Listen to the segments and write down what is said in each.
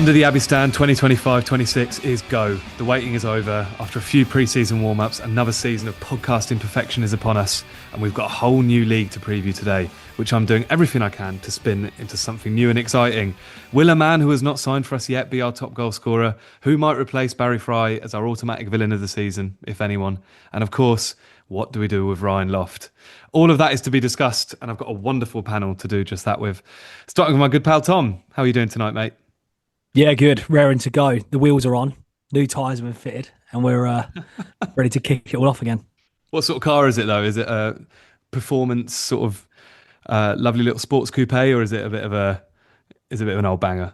Under the Abbey Stand 2025-26 is go. The waiting is over. After a few pre-season warm-ups, another season of podcasting perfection is upon us, and we've got a whole new league to preview today, which I'm doing everything I can to spin into something new and exciting. Will a man who has not signed for us yet be our top goal scorer? Who might replace Barry Fry as our automatic villain of the season, if anyone? And of course, what do we do with Ryan Loft? All of that is to be discussed, and I've got a wonderful panel to do just that with. Starting with my good pal Tom. How are you doing tonight, mate? Yeah, good. Raring to go. The wheels are on. New tyres have been fitted, and we're ready to kick it all off again. What sort of car is it, though? Is it a performance sort of lovely little sports coupe, or is it a bit of an old banger?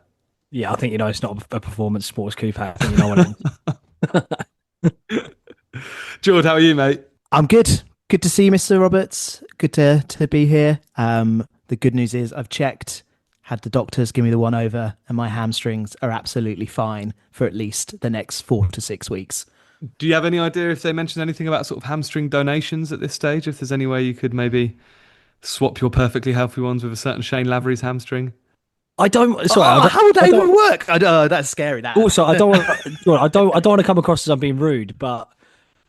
Yeah, I think it's not a performance sports coupe. I think what it is. Jord, how are you, mate? I'm good. Good to see you, Mr. Roberts. Good to be here. The good news is I've checked, had the doctors give me the one over, and my hamstrings are absolutely fine for at least the next 4 to 6 weeks. Do you have any idea if they mentioned anything about sort of hamstring donations at this stage? If there's any way you could maybe swap your perfectly healthy ones with a certain Shane Lavery's hamstring? I don't. Sorry, how would that even work? That's scary. That. Also, I don't want to come across as I'm being rude, but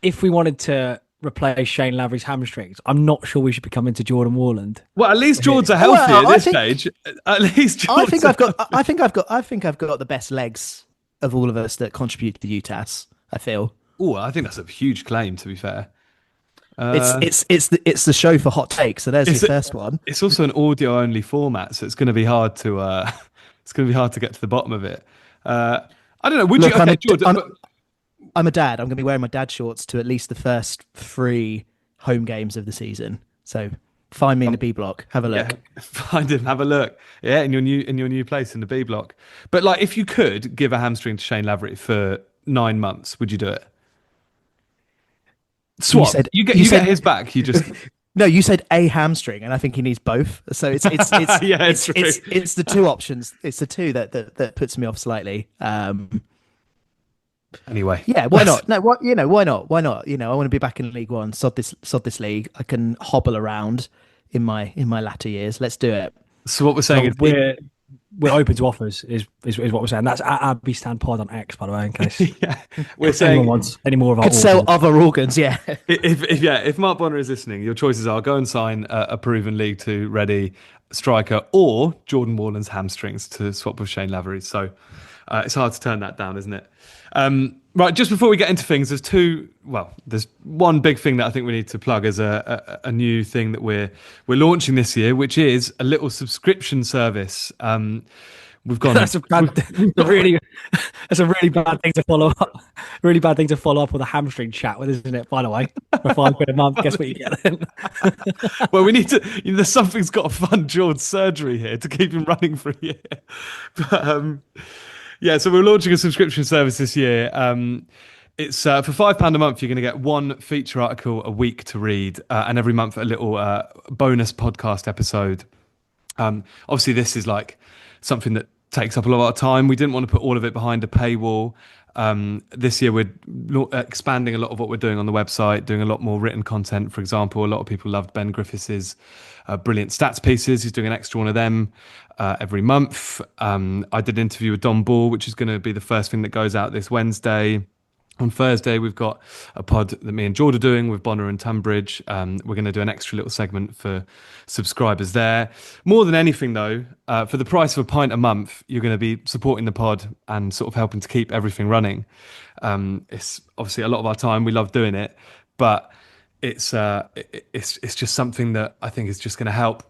if we wanted to replace Shane Lavery's hamstrings, I'm not sure we should be coming to Jordan Warland. Well, at least Jord's are healthy at this stage. At least I think I've got the best legs of all of us that contribute to the UTAS. I feel. Oh, I think that's a huge claim. To be fair, it's the show for hot takes. So there's the first one. It's also an audio only format, so it's going to be hard to get to the bottom of it. I don't know. Would you? Okay, Jordan. I'm a dad. I'm going to be wearing my dad shorts to at least the first 3 home games of the season. So find me in the B block. Have a look. Yeah, find him. Have a look. Yeah, in your new place in the B block. But like, if you could give a hamstring to Shane Lavery for 9 months, would you do it? Swap. You get his back. You just. No, you said a hamstring, and I think he needs both. So it's yeah, it's the 2 options. It's the 2 that puts me off slightly. Anyway, yeah, why not? No, why not? Why not? I want to be back in League One. Sod this league. I can hobble around in my latter years. Let's do it. So what we're saying is we're open to offers. Is what we're saying. That's at Abbey Stand Pod on X, by the way, in case yeah, we're saying anyone wants any more of our could sell other organs. Yeah. If Mark Bonner is listening, your choices are go and sign a proven League 2 ready striker, or Jordan Warland's hamstrings to swap with Shane Lavery. So it's hard to turn that down, isn't it? Right, just before we get into things, there's one big thing that I think we need to plug as a new thing that we're launching this year, which is a little subscription service. We've gone. That's a really bad thing to follow up. Really bad thing to follow up with a hamstring chat with, isn't it? By the way, for £5 a month, guess what you get then? Well, we need to. Something's got to fund Jord's surgery here to keep him running for a year. But, yeah, so we're launching a subscription service this year. It's for £5 a month. You're going to get 1 feature article a week to read, and every month a little bonus podcast episode. Obviously, this is like something that takes up a lot of our time. We didn't want to put all of it behind a paywall. This year, we're expanding a lot of what we're doing on the website, doing a lot more written content. For example, a lot of people loved Ben Griffiths' brilliant stats pieces. He's doing an extra one of them every month. I did an interview with Don Ball, which is going to be the first thing that goes out this Wednesday. On Thursday, we've got a pod that me and Jord are doing with Bonner and Tunbridge. We're going to do an extra little segment for subscribers there. More than anything, though, for the price of a pint a month, you're going to be supporting the pod and sort of helping to keep everything running. It's obviously a lot of our time. We love doing it, but it's just something that I think is just going to help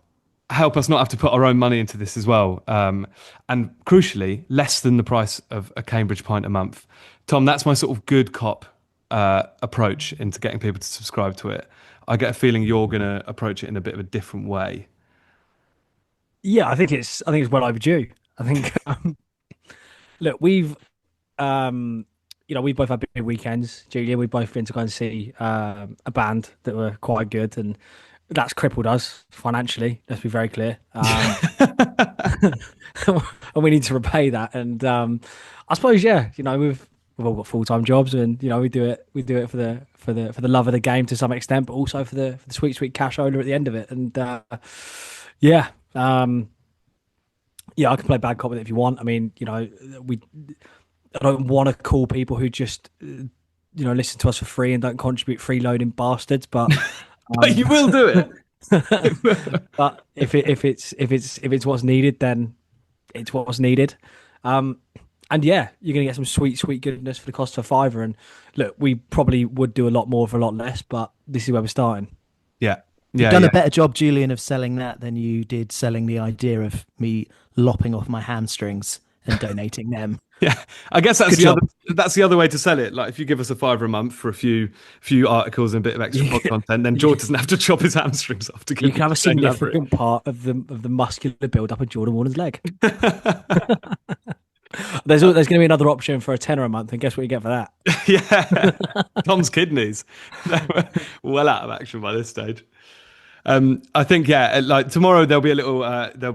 us not have to put our own money into this as well. And crucially, less than the price of a Cambridge pint a month. Tom, that's my sort of good cop approach into getting people to subscribe to it. I get a feeling you're going to approach it in a bit of a different way. Yeah, I think it's well overdue. I think look, we've we both had big weekends. Julia, we've both been to go and see a band that were quite good, and that's crippled us financially. Let's be very clear. And we need to repay that. And I suppose, we've all got full-time jobs, and we do it for the love of the game to some extent, but also for the sweet cash owner at the end of it. And Yeah, I can play bad cop with it if you want. I mean, we I don't want to call people who just listen to us for free and don't contribute freeloading bastards, but But you will do it. but if it's what's needed, then it's what's needed. Um, and yeah, you're gonna get some sweet goodness for the cost of a fiver. And look, we probably would do a lot more for a lot less, but this is where we're starting. Yeah. You've Yeah. done Yeah. a better job, Julian, of selling that than you did selling the idea of me lopping off my hamstrings and donating them. Yeah, I guess that's Good the job. other way to sell it. Like if you give us a fiver a month for a few articles and a bit of extra pod content, then George doesn't have to chop his hamstrings off to You give can have a us saying that for it. significant part of the muscular build up of Jordan Warner's leg. There's going to be another option for a tenner a month, and guess what you get for that? Yeah, Tom's kidneys. Well out of action by this stage. I think like tomorrow there'll be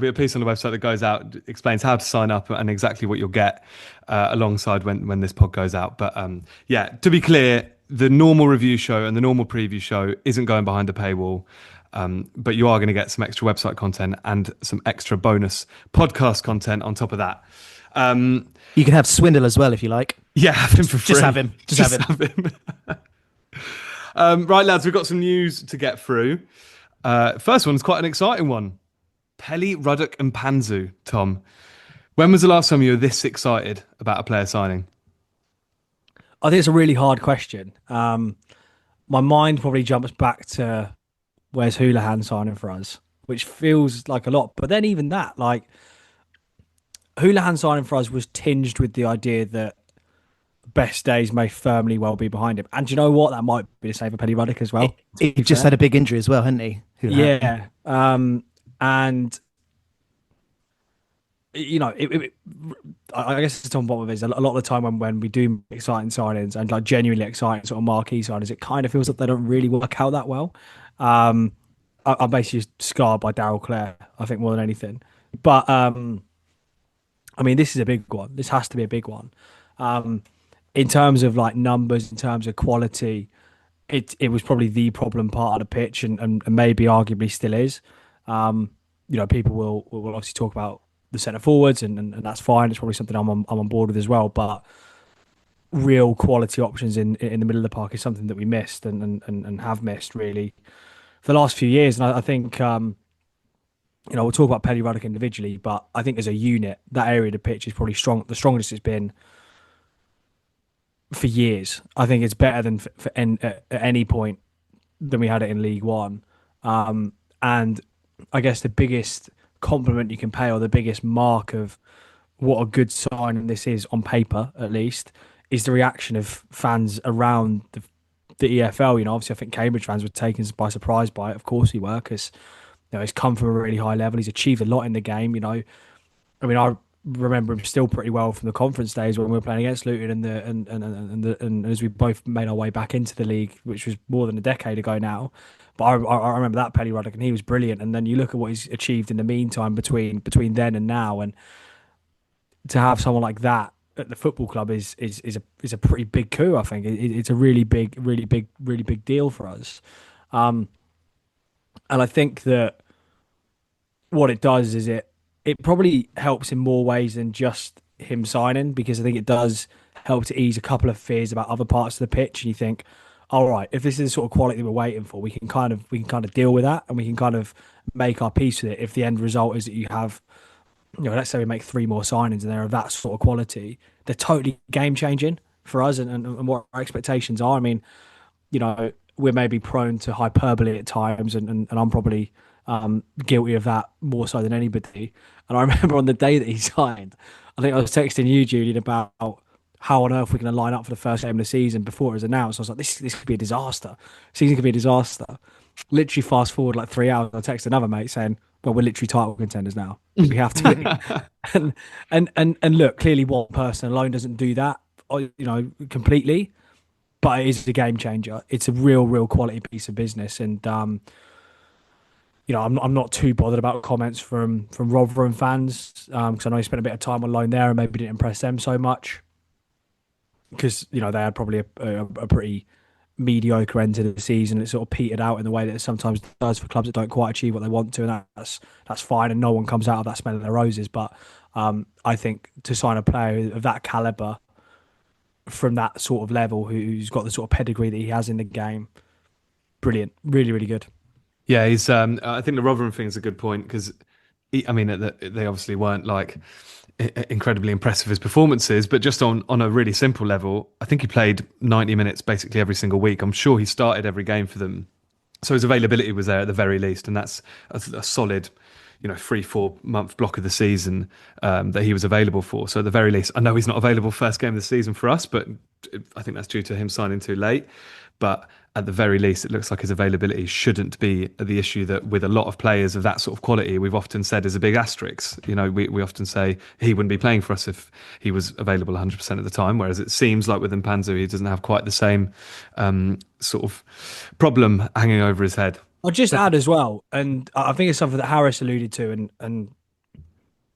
a piece on the website that goes out explains how to sign up and exactly what you'll get alongside when this pod goes out. But to be clear, the normal review show and the normal preview show isn't going behind the paywall. But you are going to get some extra website content and some extra bonus podcast content on top of that. You can have Swindle as well if you like. Yeah, have him for free. Just have him. Just have him. Right, lads, we've got some news to get through. First one's quite an exciting one. Pelly, Ruddock and Panzu, Tom. When was the last time you were this excited about a player signing? I think it's a really hard question. My mind probably jumps back to where's Houlihan signing for us, which feels like a lot. But then even that, like Houlihan signing for us was tinged with the idea that best days may firmly well be behind him. And do you know what? That might be the same for Pelly Ruddock as well. He just had a big injury as well, hadn't he? Houlihan? Yeah. And I guess it's on bottom of it is a lot of the time when we do exciting signings and like genuinely exciting sort of marquee signings, it kind of feels like they don't really work out that well. I'm basically scarred by Daryl Clare, I think, more than anything. But I mean, this is a big one. This has to be a big one. In terms of like numbers, in terms of quality, it was probably the problem part of the pitch, and maybe arguably still is. People will obviously talk about the centre forwards, and that's fine. It's probably something I'm on board with as well. But real quality options in the middle of the park is something that we missed and have missed really for the last few years. And I think we'll talk about Pelly Ruddock individually, but I think as a unit, that area of the pitch is probably the strongest it's been for years. I think it's better than at any point than we had it in League One. And I guess the biggest compliment you can pay, or the biggest mark of what a good sign this is on paper, at least, is the reaction of fans around the EFL. Obviously, I think Cambridge fans were taken by surprise by it. Of course, we were, because he's come from a really high level. He's achieved a lot in the game. I mean, I remember him still pretty well from the conference days when we were playing against Luton, and as we both made our way back into the league, which was more than a decade ago now. But I remember that Pelly Ruddock, and he was brilliant. And then you look at what he's achieved in the meantime between then and now, and to have someone like that at the football club is a pretty big coup. I think it's a really big deal for us. And I think that what it does is it probably helps in more ways than just him signing, because I think it does help to ease a couple of fears about other parts of the pitch. And you think, all right, if this is the sort of quality we're waiting for, we can kind of deal with that, and we can kind of make our peace with it. If the end result is that you have, let's say we make 3 more signings and they're of that sort of quality, they're totally game changing for us and what our expectations are. I mean, we're maybe prone to hyperbole at times, and I'm probably guilty of that more so than anybody. And I remember on the day that he signed, I think I was texting you, Julian, about how on earth we're going to line up for the first game of the season before it was announced. I was like, this could be a disaster. Season could be a disaster. Literally fast forward like 3 hours, I texted another mate saying, well, we're literally title contenders now. We have to win. and look, clearly one person alone doesn't do that, completely, but it is a game changer. It's a real quality piece of business. And I'm not too bothered about comments from Rotherham fans, because I know he spent a bit of time on loan there and maybe didn't impress them so much, because they had probably a pretty mediocre end to the season. It sort of petered out in the way that it sometimes does for clubs that don't quite achieve what they want to, and that's fine. And no one comes out of that smelling their roses. But I think to sign a player of that caliber from that sort of level, who's got the sort of pedigree that he has in the game, brilliant, really, really good. Yeah, he's. I think the Rotherham thing is a good point because, I mean, they obviously weren't like incredibly impressive his performances, but just on a really simple level, I think he played 90 minutes basically every single week. I'm sure he started every game for them, so his availability was there at the very least, and that's a solid, 3-4 month block of the season that he was available for. So at the very least, I know he's not available first game of the season for us, but I think that's due to him signing too late. But at the very least, it looks like his availability shouldn't be the issue that with a lot of players of that sort of quality, we've often said is a big asterisk. We often say he wouldn't be playing for us if he was available 100% of the time, whereas it seems like with Mpanzu, he doesn't have quite the same sort of problem hanging over his head. I'll just add as well, and I think it's something that Harris alluded to, and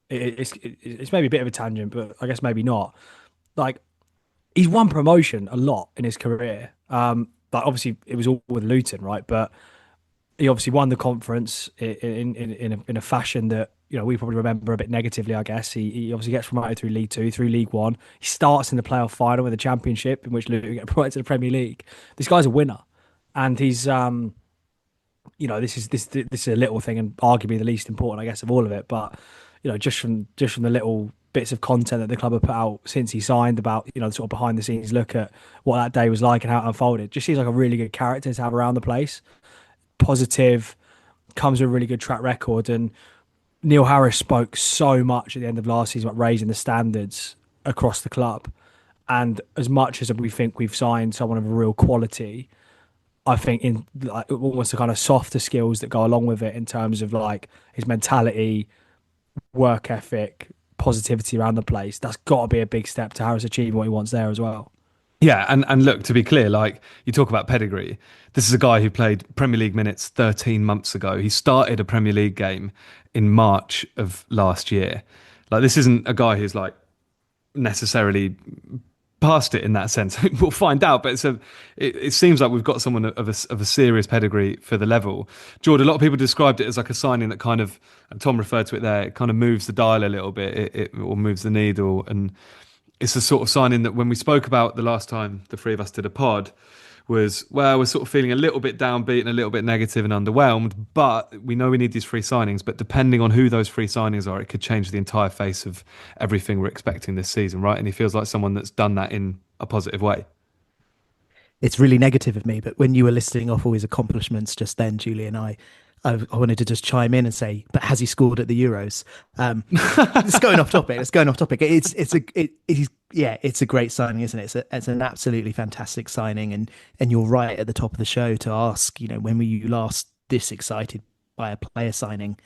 it's maybe a bit of a tangent, but I guess maybe not. Like, he's won promotion a lot in his career. Like, obviously it was all with Luton, right? But he obviously won the conference in a fashion that we probably remember a bit negatively. I guess he obviously gets promoted through League Two, through League One. He starts in the playoff final with the Championship, in which Luton get promoted to the Premier League. This guy's a winner, and he's this is a little thing and arguably the least important, I guess, of all of it. But just from the little bits of content that the club have put out since he signed about sort of behind the scenes look at what that day was like and how it unfolded, just seems like a really good character to have around the place. Positive, comes with a really good track record. And Neil Harris spoke so much at the end of last season about raising the standards across the club. And as much as we think we've signed someone of a real quality, I think in like almost the kind of softer skills that go along with it in terms of like his mentality, work ethic, positivity around the place, that's got to be a big step to Harris achieving what he wants there as well. Yeah, and look, to be clear, like you talk about pedigree, this is a guy who played Premier League minutes 13 months ago. He started a Premier League game in March of last year. Like, this isn't a guy who's like necessarily past it in that sense. We'll find out, but it seems like we've got someone of a serious pedigree for the level. Jord, a lot of people described it as like a signing that kind of, and Tom referred to it there, it kind of moves the dial a little bit, or moves the needle. And it's a sort of signing that when we spoke about the last time the three of us did a pod was, well, we're sort of feeling a little bit downbeat and a little bit negative and underwhelmed, but we know we need these free signings. But depending on who those free signings are, it could change the entire face of everything we're expecting this season, right? And he feels like someone that's done that in a positive way. It's really negative of me, but when you were listing off all his accomplishments just then, Julie and I wanted to just chime in and say, but has he scored at the Euros? It's going off topic. It's a great signing, isn't it? It's an absolutely fantastic signing, and you're right at the top of the show to ask, when were you last this excited by a player signing?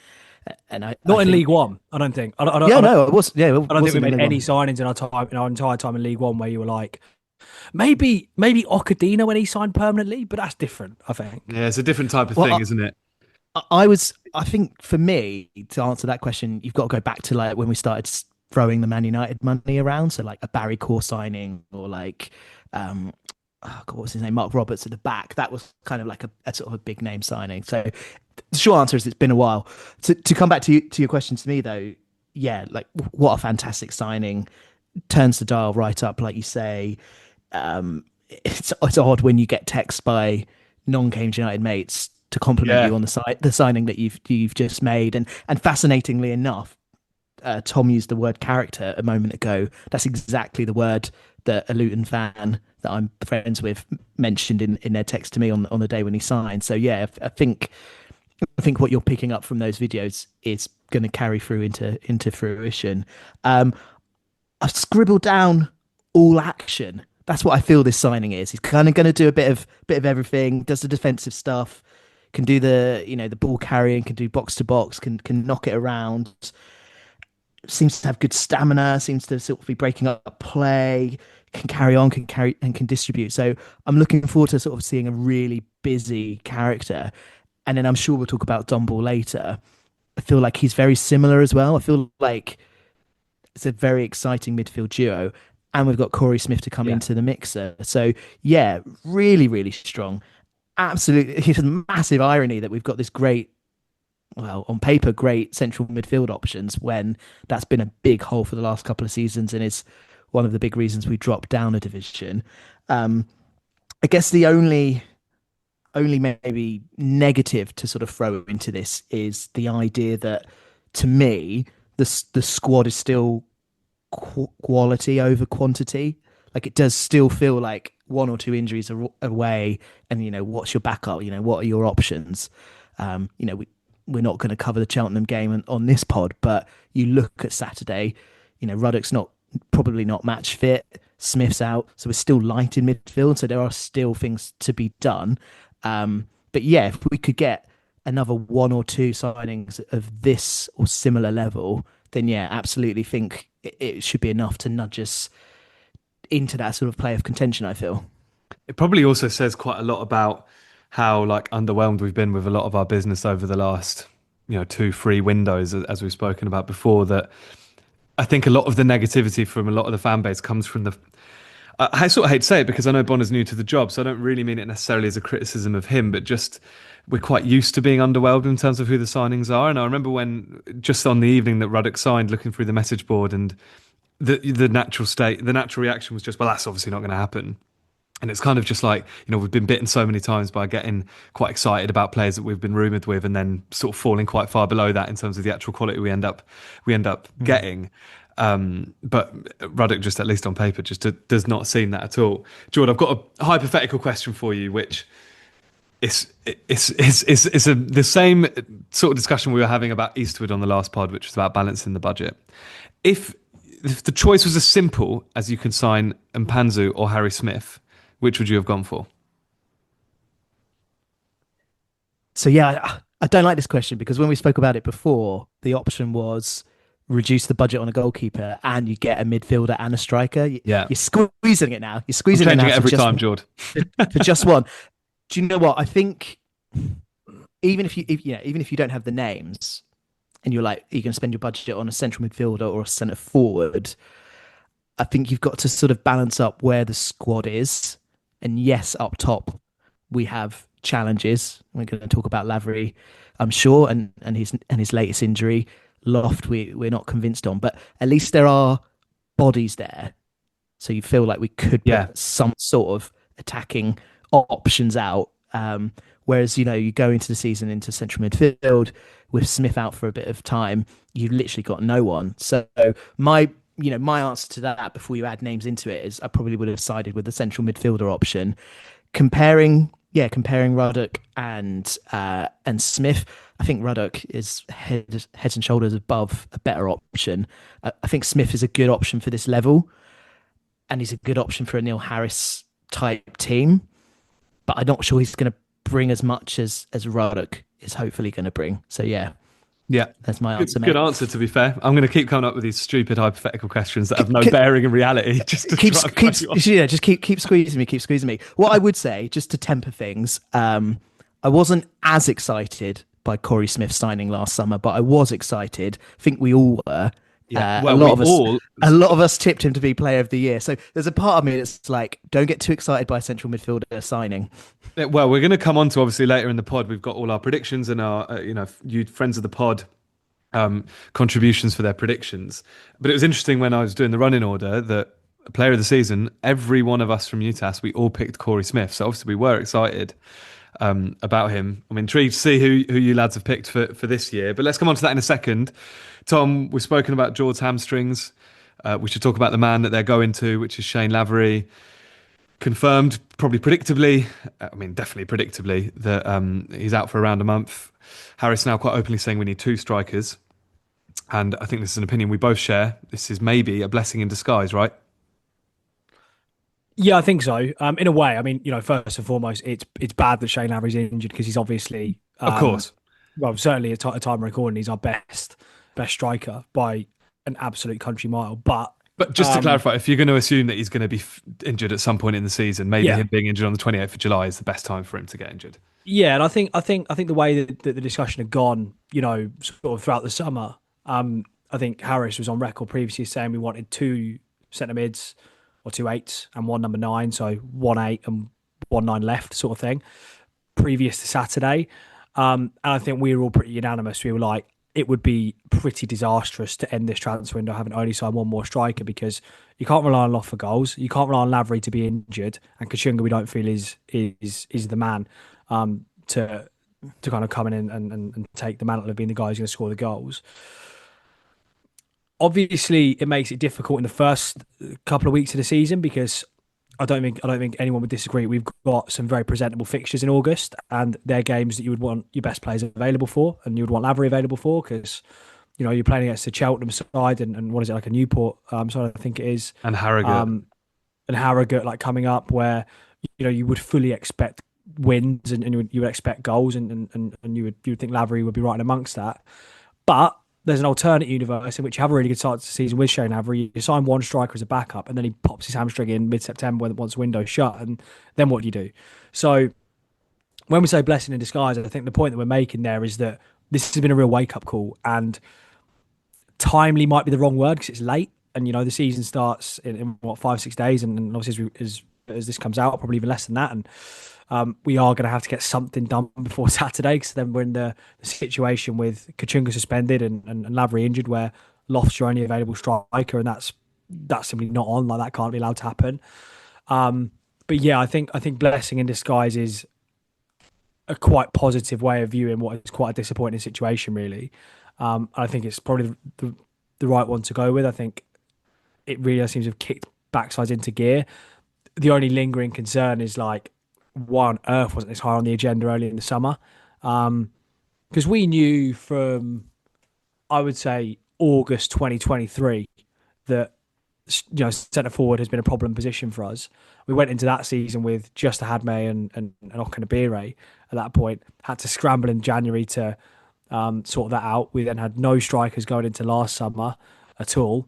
And I think, in League One, I don't think. I don't think we made any signings in our entire time in League One where you were like, maybe Okadina when he signed permanently, but that's different, I think. Yeah, it's a different type of thing, isn't it? I think for me, to answer that question, you've got to go back to like when we started throwing the Man United money around. So like a Barry Core signing, or like, what was his name? Mark Roberts at the back. That was kind of like a sort of a big name signing. So the short answer is it's been a while. To come back to your question to me though, yeah, like what a fantastic signing. Turns the dial right up, like you say. It's odd when you get text by non-Cambridge United mates to compliment you on the signing that you've just made, and fascinatingly enough, Tom used the word character a moment ago. That's exactly the word that a Luton fan that I'm friends with mentioned in their text to me on the day when he signed. So yeah, I think what you're picking up from those videos is going to carry through into fruition. I've scribbled down all action. That's what I feel this signing is. He's kind of going to do a bit of everything. Does the defensive stuff, can do the ball carrying, can do box to box, can knock it around. Seems to have good stamina. Seems to sort of be breaking up play. Can carry on, can carry and can distribute. So I'm looking forward to sort of seeing a really busy character. And then I'm sure we'll talk about Dunball later. I feel like he's very similar as well. I feel like it's a very exciting midfield duo. and we've got Corey Smith to come Yeah. into the mixer. So yeah, really, really strong. Absolutely, it's a massive irony that we've got this great, well, on paper, great central midfield options when that's been a big hole for the last couple of seasons and is one of the big reasons we dropped down a division. I guess the only maybe negative to sort of throw into this is the idea that, to me, the squad is still quality over quantity. Like, it does still feel like one or two injuries are away, and what's your backup? What are your options? We're not going to cover the Cheltenham game on this pod, but you look at Saturday, Ruddock's probably not match fit. Smith's out, so we're still light in midfield. So there are still things to be done. But yeah, if we could get another one or two signings of this or similar level, then yeah, absolutely think it should be enough to nudge us into that sort of play of contention, I feel. It probably also says quite a lot about how like underwhelmed we've been with a lot of our business over the last 2-3 windows, as we've spoken about before. That I think a lot of the negativity from a lot of the fan base comes from the. I sort of hate to say it because I know Bonner's new to the job, so I don't really mean it necessarily as a criticism of him, but just we're quite used to being underwhelmed in terms of who the signings are. And I remember when, just on the evening that Ruddock signed, looking through the message board, and the natural reaction was just, well, that's obviously not going to happen. And it's kind of just like, we've been bitten so many times by getting quite excited about players that we've been rumoured with and then sort of falling quite far below that in terms of the actual quality we end up getting. But Ruddock, just at least on paper, just does not seem that at all. Jord, I've got a hypothetical question for you, which is the same sort of discussion we were having about Eastwood on the last pod, which was about balancing the budget. If the choice was as simple as you can sign Mpanzu or Harry Smith, which would you have gone for? So yeah, I don't like this question because when we spoke about it before, the option was reduce the budget on a goalkeeper and you get a midfielder and a striker. Yeah. You're squeezing it now. You're squeezing I'm changing it now it every time, Jord. for just one. Do you know what? I think even if you don't have the names and you're like, you're going to spend your budget on a central midfielder or a centre forward, I think you've got to sort of balance up where the squad is. And yes, up top, we have challenges. We're going to talk about Lavery, I'm sure, and his latest injury. Loft, we're not convinced on, but at least there are bodies there. So you feel like we could put some sort of attacking options out. Whereas, you go into the season into central midfield with Smith out for a bit of time, you've literally got no one. So my answer to that before you add names into it is I probably would have sided with the central midfielder option. Comparing Ruddock and Smith, I think Ruddock is heads and shoulders above a better option. I think Smith is a good option for this level, and he's a good option for a Neil Harris type team. But I'm not sure he's going to bring as much as Ruddock is hopefully going to bring. So yeah, that's my answer. Good answer. To be fair, I'm going to keep coming up with these stupid hypothetical questions that have no bearing in reality. Just to keep squeezing me. What I would say, just to temper things, I wasn't as excited by Corey Smith signing last summer, but I was excited. I think we all were. Yeah, a lot of us tipped him to be Player of the Year. So there's a part of me that's like, don't get too excited by a central midfielder signing. Well, we're going to come on to, obviously, later in the pod. We've got all our predictions and our, you friends of the pod contributions for their predictions. But it was interesting when I was doing the running order that Player of the Season, every one of us from UTAS, we all picked Corey Smith. So obviously we were excited about him. I'm intrigued to see who you lads have picked for this year. But let's come on to that in a second. Tom, we've spoken about Jord's hamstrings. We should talk about the man that they're going to, which is Shane Lavery. Confirmed, probably definitely predictably, that he's out for around a month. Harris now quite openly saying we need 2 strikers. And I think this is an opinion we both share. This is maybe a blessing in disguise, right? Yeah, I think so. In a way, I mean, first and foremost, it's bad that Shane Lavery's injured because he's obviously, of course, well, certainly at time of recording, he's our best striker by an absolute country mile. But just to clarify, if you're going to assume that he's going to be injured at some point in the season, maybe him being injured on the 28th of July is the best time for him to get injured. Yeah, and I think the way that the discussion had gone, sort of throughout the summer, I think Harris was on record previously saying we wanted 2 centre mids, or 2 8s and one number 9, so 1 8 and 1 9 left, sort of thing, previous to Saturday. And I think we were all pretty unanimous. We were like, it would be pretty disastrous to end this transfer window having only signed one more striker, because you can't rely on Loft for goals. You can't rely on Lavery to be injured, and Kachunga we don't feel is the man to kind of come in and take the mantle of being the guy who's going to score the goals. Obviously, it makes it difficult in the first couple of weeks of the season, because I don't think anyone would disagree. We've got some very presentable fixtures in August, and they're games that you would want your best players available for, and you would want Lavery available for, because you're playing against the Cheltenham side and what is it, like a Newport side, I think it is, And Harrogate. And Harrogate like coming up, where you would fully expect wins and you would expect goals, and you would think Lavery would be right in amongst that. But there's an alternate universe in which you have a really good start to the season with Shane Lavery. You sign one striker as a backup, and then he pops his hamstring in mid-September once the window's shut, and then what do you do? So when we say blessing in disguise, I think the point that we're making there is that this has been a real wake-up call, and timely might be the wrong word because it's late, and the season starts in what, 5-6 days, and obviously as this comes out, probably even less than that, and we are going to have to get something done before Saturday, because then we're in the situation with Kachunga suspended and Lavery injured, where Loft's your only available striker, and that's simply not on. Like, that can't be allowed to happen. But yeah, I think blessing in disguise is a quite positive way of viewing what is quite a disappointing situation, really. I think it's probably the right one to go with. I think it really seems to have kicked backsides into gear. The only lingering concern is, like, why on earth wasn't this high on the agenda early in the summer? Because we knew from, I would say, August 2023 that centre forward has been a problem position for us. We went into that season with just Hadme and Okanabire at that point. Had to scramble in January to sort that out. We then had no strikers going into last summer at all.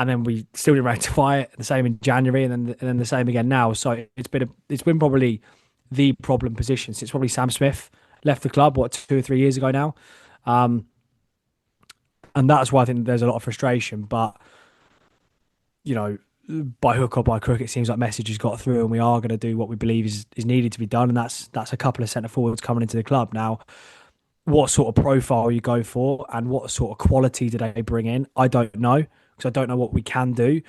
And then we still didn't rectify it. The same in January, and then the same again now. So it's been probably the problem position since probably Sam Smith left the club 2 or 3 years ago now, and that's why I think there's a lot of frustration. But by hook or by crook, it seems like message has got through, and we are going to do what we believe is needed to be done, and that's a couple of centre forwards coming into the club now. What sort of profile you go for and what sort of quality do they bring in, I don't know, because I don't know what we can do.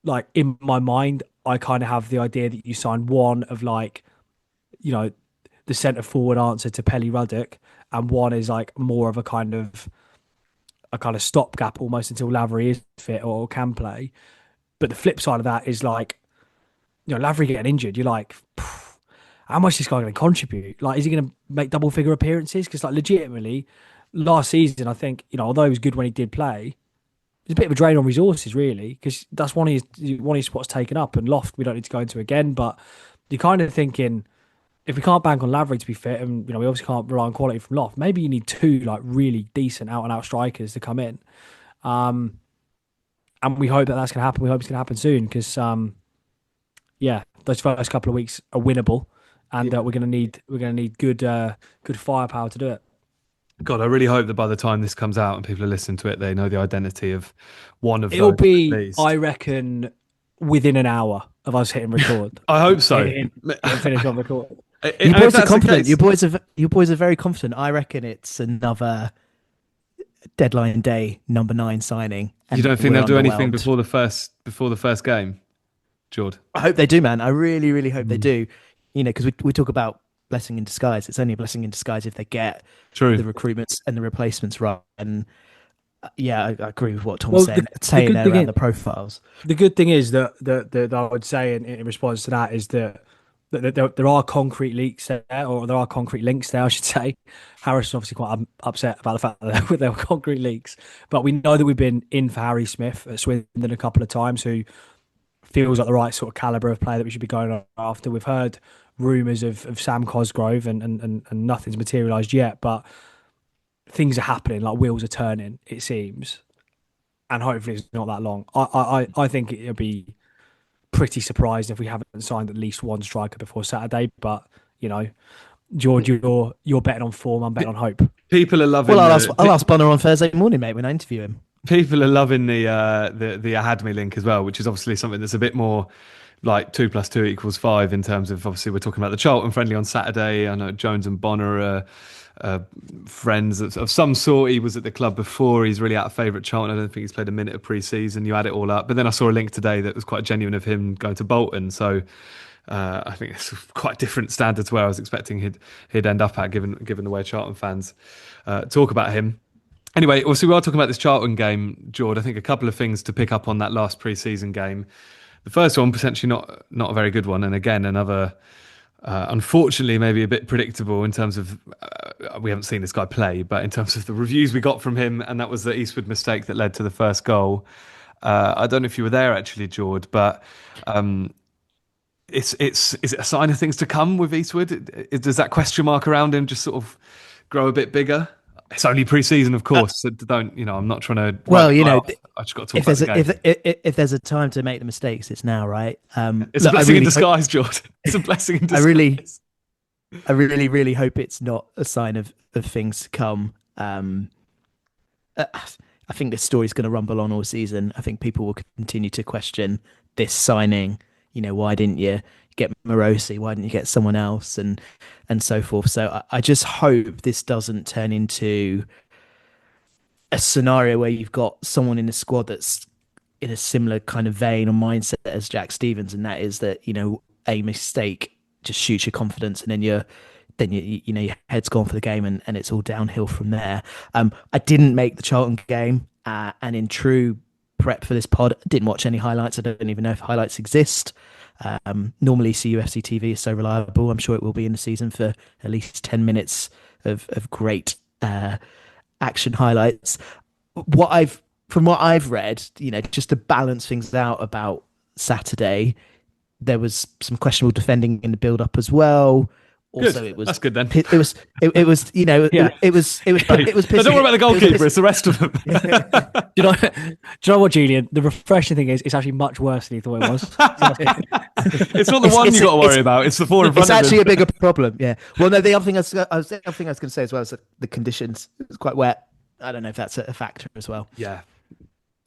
Like, in my mind, I kind of have the idea that you sign one of, like, the centre forward answer to Pelly Ruddock, and one is like more of a kind of stopgap almost until Lavery is fit or can play. But the flip side of that is, like, Lavery getting injured, you're like, how much is this guy going to contribute? Like, is he going to make double figure appearances? Because, like, legitimately, last season, I think, although he was good when he did play, it's a bit of a drain on resources, really, because that's one of his spots taken up. And Loft, we don't need to go into again, but you're kind of thinking, if we can't bank on Lavery to be fit, and we obviously can't rely on quality from Loft, maybe you need two, like, really decent out and out strikers to come in. And we hope that that's going to happen. We hope it's going to happen soon, because those first couple of weeks are winnable, and we're going to need good firepower to do it. God, I really hope that by the time this comes out and people are listening to it, they know the identity of one of It'll those. be, at least. I reckon, within an hour of us hitting record. I hope so. Finish on record. You boys are confident. You boys are very confident. I reckon it's another deadline day number 9 signing. You don't think they'll do anything before the first game, Jord? I hope they do, man. I really, really hope they do. Because we talk about blessing in disguise. It's only a blessing in disguise if they get the recruitments and the replacements right. And I agree with what Tom's saying there around the profiles. The good thing is that I would say in response to that is that there are concrete leaks there, or there are concrete links there, I should say. Harris is obviously quite upset about the fact that there were concrete leaks. But we know that we've been in for Harry Smith at Swindon a couple of times, who feels like the right sort of calibre of player that we should be going after. We've heard rumours of Sam Cosgrove and nothing's materialised yet, but things are happening, like wheels are turning, it seems. And hopefully it's not that long. I think it'll be pretty surprised if we haven't signed at least one striker before Saturday. But, George, you're betting on form, I'm betting on hope. People are loving I'll ask Bonner on Thursday morning, mate, when I interview him. People are loving the Ahadmi link as well, which is obviously something that's a bit more like 2+2=5 in terms of, obviously we're talking about the Charlton friendly on Saturday. I know Jones and Bonner are friends of some sort. He was at the club before. He's really out of favour at Charlton. I don't think he's played a minute of pre-season. You add it all up, but then I saw a link today that was quite genuine of him going to Bolton. So I think it's quite a different standard to where I was expecting he'd end up at, given the way Charlton fans talk about him. Anyway, obviously we are talking about this Charlton game, Jord. I think a couple of things to pick up on that last pre-season game. The first one, potentially not a very good one, and again another, unfortunately, maybe a bit predictable in terms of we haven't seen this guy play, but in terms of the reviews we got from him, and that was the Eastwood mistake that led to the first goal. I don't know if you were there actually, Jord, but is it a sign of things to come with Eastwood? Does that question mark around him just sort of grow a bit bigger? It's only pre-season, of course. So don't, I'm not trying to. Well, I just got to talk about the game. if there's a time to make the mistakes, it's now, right? It's a blessing in disguise, Jord. It's a blessing in disguise. I really hope it's not a sign of things to come. I think this story's going to rumble on all season. I think people will continue to question this signing. Why didn't you get Morosi? Why didn't you get someone else? And so forth. So I just hope this doesn't turn into a scenario where you've got someone in the squad that's in a similar kind of vein or mindset as Jack Stevens, and that is that a mistake just shoots your confidence, and then your head's gone for the game, and it's all downhill from there. I didn't make the Charlton game, and in true prep for this pod, I didn't watch any highlights. I don't even know if highlights exist. Normally CUFC TV is so reliable. I'm sure it will be in the season for at least 10 minutes of great action highlights. From what I've read, just to balance things out about Saturday, there was some questionable defending in the build up as well. Also, good. It was that's good then. It was Yeah. it was No, don't worry about the goalkeeper. It's the rest of them. Do you know what, Julian? The refreshing thing is it's actually much worse than you thought it was. It's not the one you got to worry about. It's the four in front It's of actually him. a bigger problem. Yeah. Well, no, the other thing I was going to say as well is that the conditions, it was quite wet. I don't know if that's a factor as well. Yeah.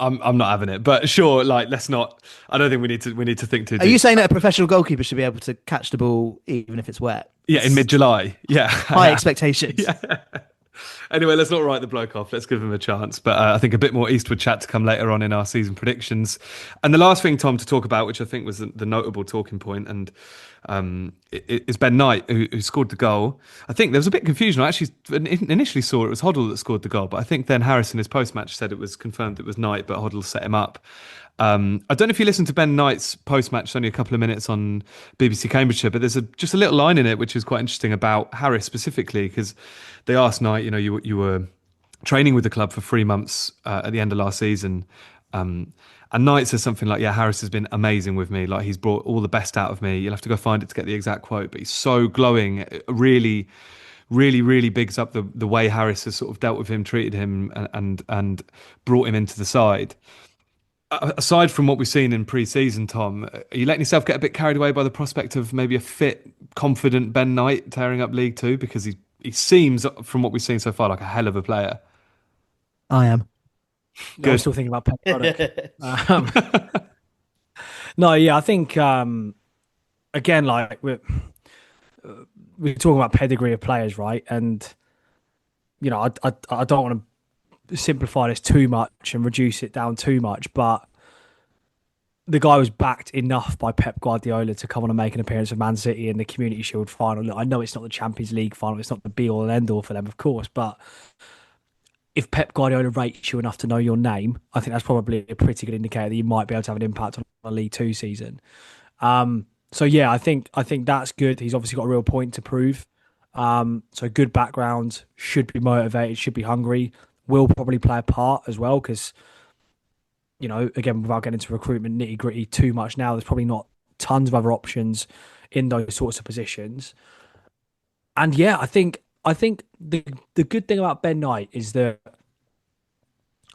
I'm not having it, but sure, let's not. I don't think we need to think too deep. Are you saying that a professional goalkeeper should be able to catch the ball even if it's wet? Yeah, in mid-July. Yeah, high expectations. Yeah. Anyway, let's not write the bloke off. Let's give him a chance. But I think a bit more Eastwood chat to come later on in our season predictions. And the last thing, Tom, to talk about, which I think was the notable talking point, and is Ben Knight, who scored the goal. I think there was a bit of confusion. I actually initially saw it was Hoddle that scored the goal, but I think then Harris in his post-match said it was confirmed it was Knight, but Hoddle set him up. I don't know if you listened to Ben Knight's post-match, it's only a couple of minutes on BBC Cambridgeshire, but there's just a little line in it which is quite interesting about Harris specifically, because they asked Knight, you were training with the club for 3 months at the end of last season, and Knight says something like, Harris has been amazing with me, he's brought all the best out of me. You'll have to go find it to get the exact quote, but he's so glowing. Really bigs up the way Harris has sort of dealt with him, treated him, and brought him into the side. Aside from what we've seen in pre-season, Tom, are you letting yourself get a bit carried away by the prospect of maybe a fit, confident Ben Knight tearing up League Two? Because he seems, from what we've seen so far, like a hell of a player. I am. Good. I'm still thinking about Pep Guardiola. No, yeah, I think again, we're talking about pedigree of players, right? And I don't want to simplify this too much and reduce it down too much, but the guy was backed enough by Pep Guardiola to come on and make an appearance for Man City in the Community Shield final. Look, I know it's not the Champions League final, it's not the be all and end all for them, of course, but if Pep Guardiola rates you enough to know your name, I think that's probably a pretty good indicator that you might be able to have an impact on a League Two season. So yeah, I think that's good. He's obviously got a real point to prove. So good background, should be motivated, should be hungry. Will probably play a part as well because, again, without getting into recruitment nitty gritty too much now, there's probably not tons of other options in those sorts of positions. And yeah, I think the good thing about Ben Knight is that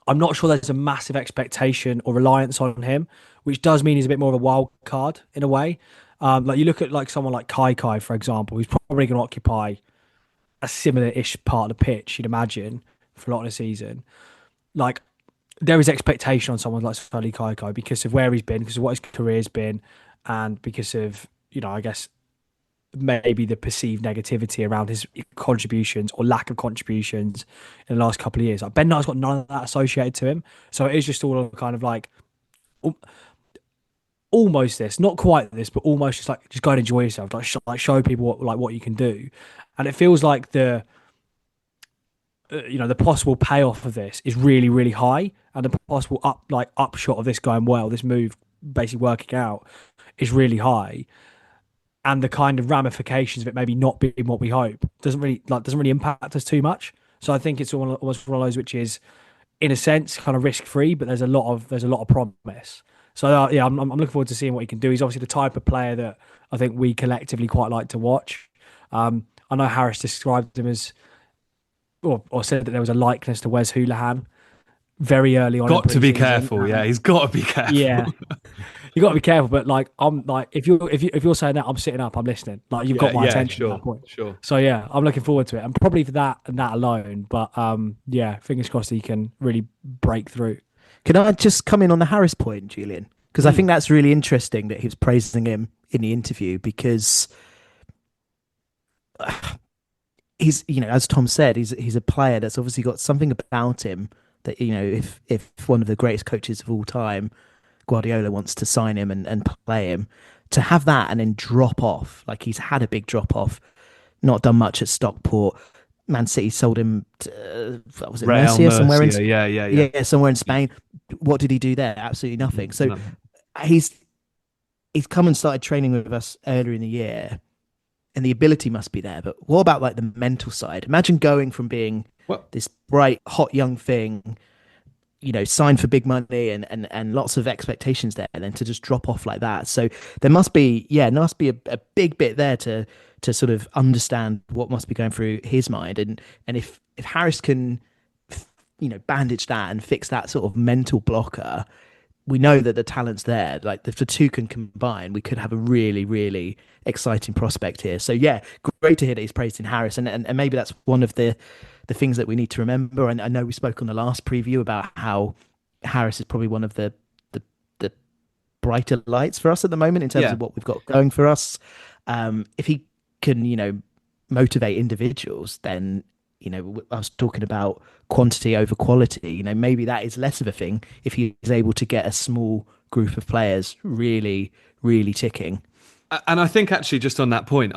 I'm not sure there's a massive expectation or reliance on him, which does mean he's a bit more of a wild card in a way. You look at someone like Kai, for example, who's probably going to occupy a similar-ish part of the pitch, you'd imagine, for a lot of the season. there is expectation on someone like Sully Kaikai because of where he's been, because of what his career's been, and because of, I guess maybe the perceived negativity around his contributions or lack of contributions in the last couple of years. Like Ben Knight's got none of that associated to him, so it is just all kind of like almost this, not quite this, but almost just like just go and enjoy yourself, like show people what you can do, and it feels like the possible payoff of this is really, really high, and the possible upshot of this going well, this move basically working out, is really high, and the kind of ramifications of it maybe not being what we hope doesn't really impact us too much. So I think it's almost one of those which is, in a sense, kind of risk free, but there's a lot of promise. So yeah, I'm looking forward to seeing what he can do. He's obviously the type of player that I think we collectively quite like to watch. I know Harris described him as, or said that there was a likeness to Wes Hoolahan very early on. Got to be careful, yeah. He's got to be careful. Yeah, you got to be careful. But like, I'm like, if you're saying that, I'm sitting up, I'm listening. Like, you've got my attention sure, at that point. Sure. So yeah, I'm looking forward to it, and probably for that and that alone. But yeah, fingers crossed he can really break through. Can I just come in on the Harris point, Julian? Because I think that's really interesting that he was praising him in the interview, because he's, as Tom said, he's a player that's obviously got something about him that, if one of the greatest coaches of all time, Guardiola, wants to sign him and play him, to have that and then drop off, like he's had a big drop off, not done much at Stockport. Man City sold him to, was it Real Murcia, somewhere in yeah, somewhere in Spain. What did he do there? Absolutely nothing. So he's come and started training with us earlier in the year, and the ability must be there. But what about like the mental side? Imagine going from being this bright, hot young thing, signed for big money and lots of expectations there, and then to just drop off like that. So there must be a big bit there to sort of understand what must be going through his mind. And if Harris can, bandage that and fix that sort of mental blocker, we know that the talent's there. Like, if the two can combine, we could have a really, really exciting prospect here. So yeah, great to hear that he's praised in Harris, and maybe that's one of the things that we need to remember. And I know we spoke on the last preview about how Harris is probably one of the brighter lights for us at the moment in terms of what we've got going for us. If he can, motivate individuals, then, I was talking about quantity over quality. Maybe that is less of a thing if he is able to get a small group of players really, really ticking. And I think actually, just on that point,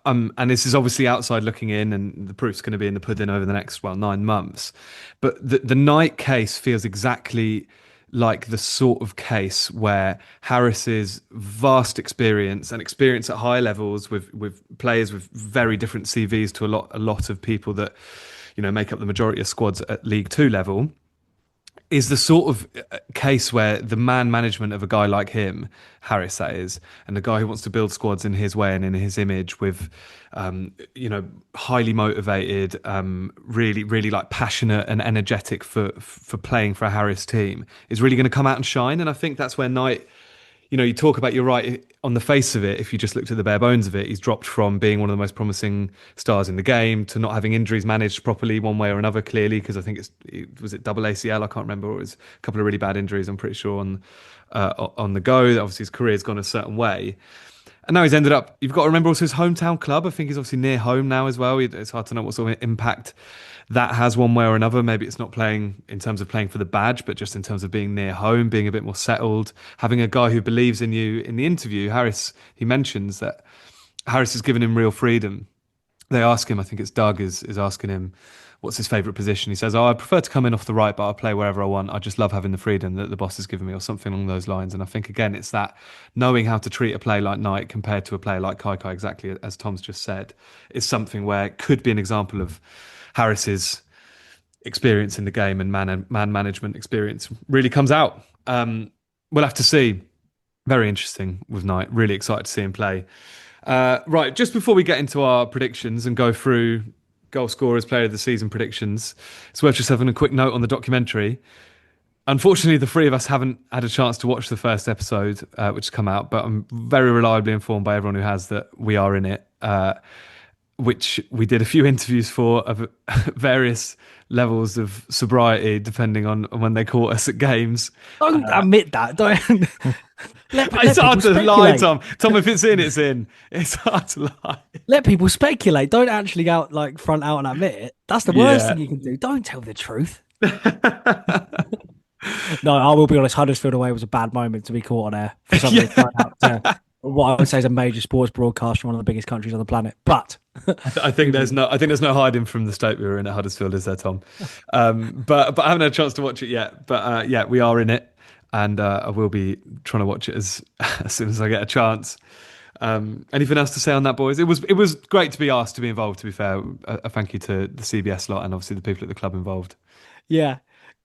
and this is obviously outside looking in, and the proof's going to be in the pudding over the next 9 months. But the Knight case feels exactly like the sort of case where Harris's vast experience and experience at high levels with players with very different CVs to a lot of people that make up the majority of squads at League Two level, is the sort of case where the man management of a guy like him, Harris that is, and the guy who wants to build squads in his way and in his image with, highly motivated, really, really like passionate and energetic for playing for a Harris team, is really going to come out and shine. And I think that's where Knight, you talk about, you're right, on the face of it, if you just looked at the bare bones of it, he's dropped from being one of the most promising stars in the game to not having injuries managed properly one way or another, clearly, because I think was it double ACL? I can't remember. It was a couple of really bad injuries, I'm pretty sure, on the go. Obviously, his career's gone a certain way. And now he's ended up, you've got to remember also his hometown club. I think he's obviously near home now as well. It's hard to know what sort of impact that has one way or another. Maybe it's not playing in terms of playing for the badge, but just in terms of being near home, being a bit more settled, having a guy who believes in you. In the interview, Harris, he mentions that Harris has given him real freedom. They ask him, I think it's Doug is asking him, what's his favourite position? He says, I prefer to come in off the right, but I'll play wherever I want. I just love having the freedom that the boss has given me, or something along those lines. And I think, again, it's that knowing how to treat a play like Knight compared to a player like Kaikai, exactly as Tom's just said, is something where it could be an example of Harris's experience in the game and man management experience really comes out. We'll have to see. Very interesting with Knight. Really excited to see him play. Right, just before we get into our predictions and go through goal scorers, player of the season predictions, it's worth just having a quick note on the documentary. Unfortunately, the three of us haven't had a chance to watch the first episode, which has come out, but I'm very reliably informed by everyone who has that we are in it. which we did a few interviews for of various levels of sobriety, depending on when they caught us at games. Don't admit that. Don't. It's let hard people to lie, speculate. Tom. Tom, if it's in, it's in. It's hard to lie. Let people speculate. Don't actually go out like front out and admit it. That's the worst Yeah. thing you can do. Don't tell the truth. No, I will be honest. Huddersfield away was a bad moment to be caught on air for somebody Yeah. going out to what I would say is a major sports broadcast from one of the biggest countries on the planet. But I think there's no hiding from the state we were in at Huddersfield, is there, Tom? But I haven't had a chance to watch it yet. But yeah, we are in it, and I will be trying to watch it as soon as I get a chance. Anything else to say on that, boys? It was great to be asked to be involved. To be fair, a thank you to the CBS lot and obviously the people at the club involved. yeah,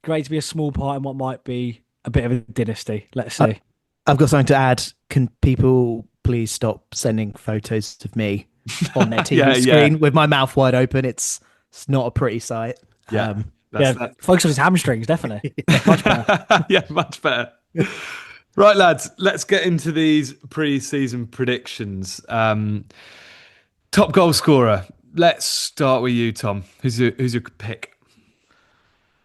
great to be a small part in what might be a bit of a dynasty. Let's see. I've got something to add. Can people please stop sending photos of me on their TV screen with my mouth wide open? It's not a pretty sight. Yeah, focus on his hamstrings, definitely. Much better. Yeah, much better. Right, lads, let's get into these pre-season predictions. Top goal scorer. Let's start with you, Tom. Who's your pick?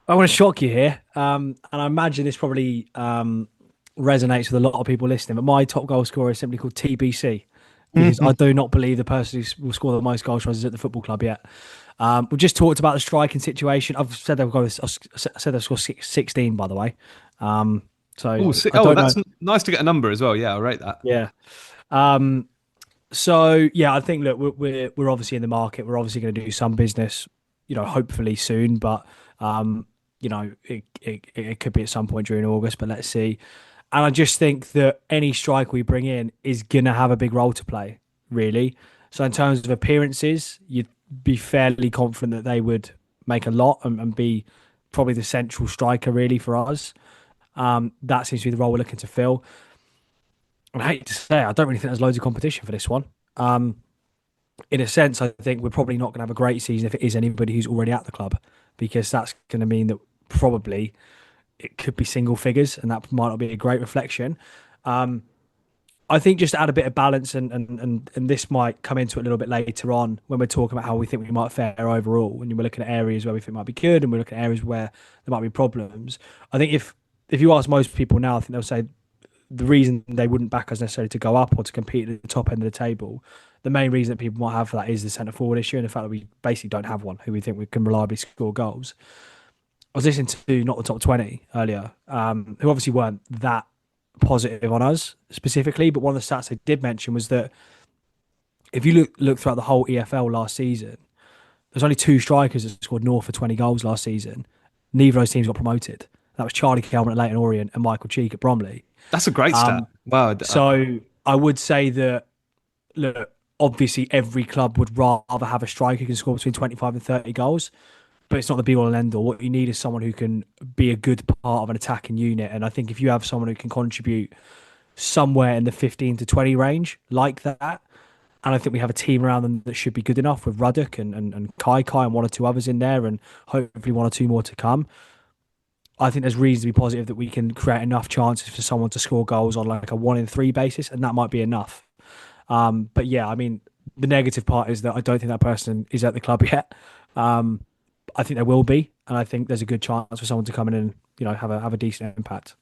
I want to shock you here, and I imagine this probably resonates with a lot of people listening. But my top goal scorer is simply called TBC because I do not believe the person who will score the most goals for us is at the football club yet. We just talked about the striking situation. I've said they've scored 16, by the way. That's nice to get a number as well. Yeah, I'll rate that. Yeah. So yeah, I think look, we're obviously in the market. We're obviously going to do some business, hopefully soon. But it could be at some point during August. But let's see. And I just think that any striker we bring in is going to have a big role to play, really. So in terms of appearances, you'd be fairly confident that they would make a lot and be probably the central striker really for us. That seems to be the role we're looking to fill. And I hate to say, I don't really think there's loads of competition for this one. In a sense, I think we're probably not going to have a great season if it is anybody who's already at the club, because that's going to mean that probably it could be single figures, and that might not be a great reflection. I think just to add a bit of balance, and this might come into it a little bit later on when we're talking about how we think we might fare overall. When we're looking at areas where we think might be good, and we're looking at areas where there might be problems. I think if you ask most people now, I think they'll say the reason they wouldn't back us necessarily to go up or to compete at the top end of the table, the main reason that people might have for that is the centre forward issue and the fact that we basically don't have one who we think we can reliably score goals. I was listening to Not the Top 20 earlier, who obviously weren't that positive on us specifically, but one of the stats they did mention was that if you look throughout the whole EFL last season, there's only 2 strikers that scored north of 20 goals last season. Neither of those teams got promoted. That was Charlie Kelman at Leyton Orient and Michael Cheek at Bromley. That's a great stat. Wow. So I would say that, look, obviously every club would rather have a striker who can score between 25 and 30 goals, but it's not the be-all and end-all. What you need is someone who can be a good part of an attacking unit. And I think if you have someone who can contribute somewhere in the 15 to 20 range like that, and I think we have a team around them that should be good enough with Ruddock and Kai and one or two others in there, and hopefully one or two more to come. I think there's reason to be positive that we can create enough chances for someone to score goals on like a 1 in 3 basis, and that might be enough. But yeah, I mean, the negative part is that I don't think that person is at the club yet. I think there will be, and I think there's a good chance for someone to come in and have a decent impact.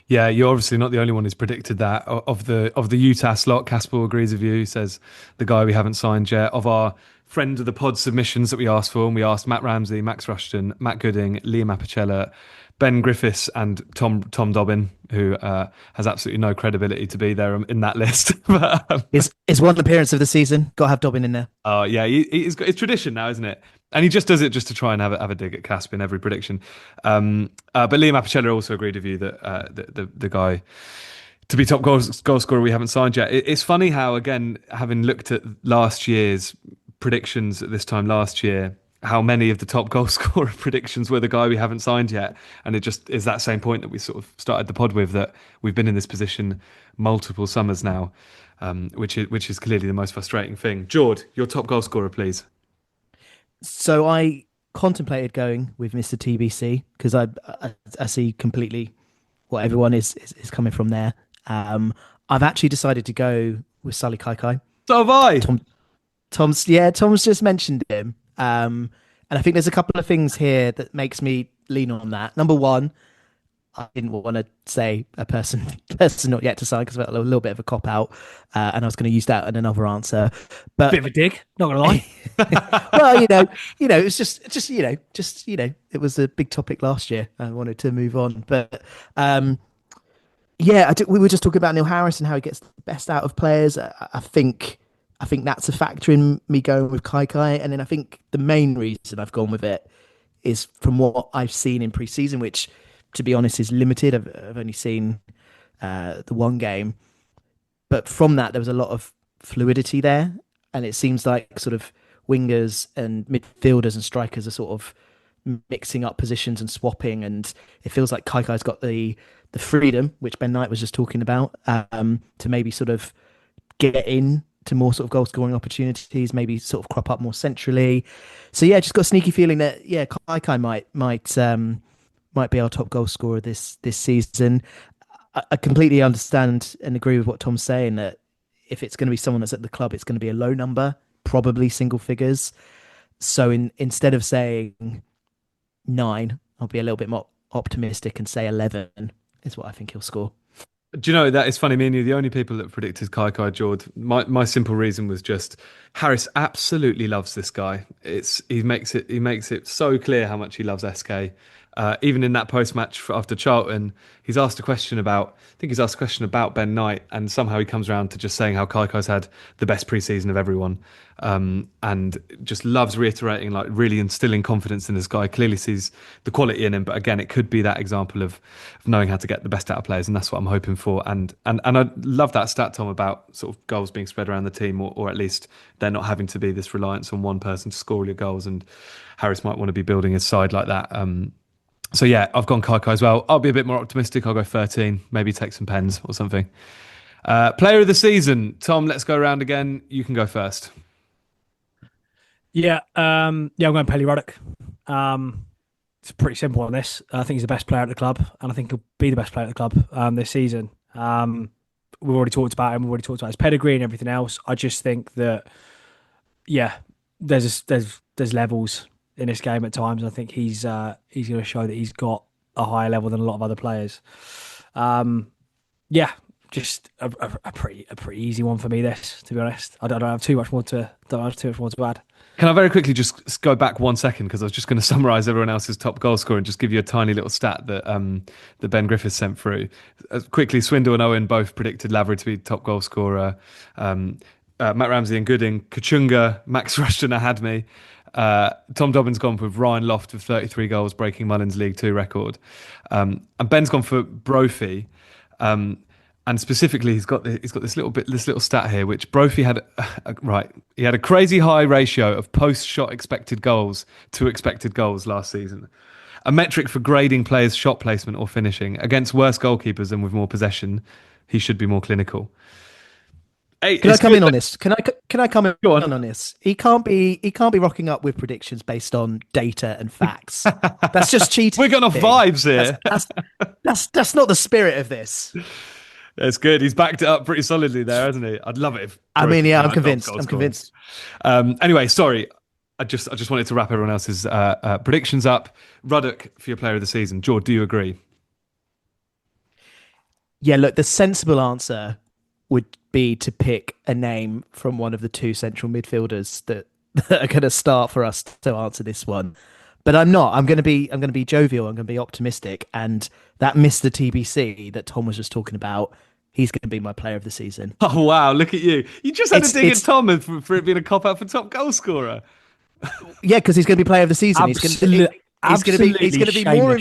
Yeah, you're obviously not the only one who's predicted that. Of the Utah slot, Caspar agrees with you. He says the guy we haven't signed yet. Of our friend of the pod submissions that we asked for, and we asked Matt Ramsey, Max Rushton, Matt Gooding, Liam Apicella, Ben Griffiths, and Tom Dobbin, who has absolutely no credibility to be there in that list. But, Is one appearance of the season. Got to have Dobbin in there. Oh yeah, it's tradition now, isn't it? And he just does it just to try and have a dig at Casp in every prediction. But Liam Apicella also agreed with you that the guy to be top goal scorer we haven't signed yet. It's funny how, again, having looked at last year's predictions at this time last year, how many of the top goal scorer predictions were the guy we haven't signed yet. And it just is that same point that we sort of started the pod with, that we've been in this position multiple summers now, which is clearly the most frustrating thing. Jord, your top goal scorer, please. So I contemplated going with Mr. TBC because I see completely what everyone is coming from there. I've actually decided to go with Sully Kaikai. So have I. Tom's just mentioned him. And I think there's a couple of things here that makes me lean on that. Number one, I didn't want to say a person not yet to sign because I felt a little bit of a cop out, and I was going to use that in another answer. But Bit of a dig, not gonna lie. well, it was it was a big topic last year. I wanted to move on, but we were just talking about Neil Harris and how he gets the best out of players. I think that's a factor in me going with Kai, and then I think the main reason I've gone with it is from what I've seen in pre-season, which, to be honest, is limited. I've only seen the one game, but from that there was a lot of fluidity there, and it seems like sort of wingers and midfielders and strikers are sort of mixing up positions and swapping, and it feels like Kaikai's got the freedom, which Ben Knight was just talking about, to maybe sort of get in to more sort of goal scoring opportunities, maybe sort of crop up more centrally. So yeah, just got a sneaky feeling that Kai might be our top goal scorer this season. I completely understand and agree with what Tom's saying, that if it's going to be someone that's at the club, it's going to be a low number, probably single figures. So instead of saying 9, I'll be a little bit more optimistic and say 11 is what I think he'll score. Do you know, that is funny, me and you, the only people that predicted Kai Jord. My simple reason was just Harris absolutely loves this guy. He makes it so clear how much he loves SK. Even in that post-match after Charlton, he's asked a question about Ben Knight, and somehow he comes around to just saying how Kaikai's had the best pre-season of everyone, and just loves reiterating, like really instilling confidence in this guy. Clearly sees the quality in him, but again, it could be that example of knowing how to get the best out of players, and that's what I'm hoping for. And I love that stat, Tom, about sort of goals being spread around the team, or at least they're not having to be this reliance on one person to score all your goals, and Harris might want to be building his side like that. So yeah, I've gone Kai as well. I'll be a bit more optimistic. I'll go 13, maybe take some pens or something. Player of the season, Tom, let's go around again. You can go first. I'm going Pelly Ruddock. It's pretty simple on this. I think he's the best player at the club, and I think he'll be the best player at the club this season. We've already talked about him. We've already talked about his pedigree and everything else. I just think that, there's levels in this game at times. I think he's going to show that he's got a higher level than a lot of other players. Just a pretty easy one for me. This, to be honest, I don't have too much more to add. Can I very quickly just go back 1 second, because I was just going to summarise everyone else's top goal scorer and just give you a tiny little stat that Ben Griffiths sent through. Quickly, Swindle and Owen both predicted Lavery to be top goal scorer. Matt Ramsey and Gooding, Kachunga, Max Rushton had me. Tom Dobbins gone with Ryan Loft with 33 goals, breaking Mullins' League Two record. And Ben's gone for Brophy. And specifically, he's got this little stat here, which Brophy had. He had a crazy high ratio of post-shot expected goals to expected goals last season. A metric for grading players' shot placement or finishing against worse goalkeepers and with more possession. He should be more clinical. Hey, Can I come in on this? Can I come in Go on. on this? He can't be rocking up with predictions based on data and facts. That's just cheating. We're going off vibes here. That's not the spirit of this. That's good. He's backed it up pretty solidly there, hasn't he? I'd love it if. I'm Brophy convinced. got I'm goals. convinced. Anyway, sorry. I just wanted to wrap everyone else's predictions up. Ruddock for your player of the season. Jord, do you agree? Yeah, look, the sensible answer would be to pick a name from one of the two central midfielders that are going to start for us to answer this one. But I'm not. I'm going to be jovial. I'm going to be optimistic. And that Mr. TBC that Tom was just talking about, he's going to be my player of the season. Oh, wow. Look at you. You just had to dig at Tom for it being a cop-out for top goal scorer. Yeah, because he's going to be player of the season. He's going to be more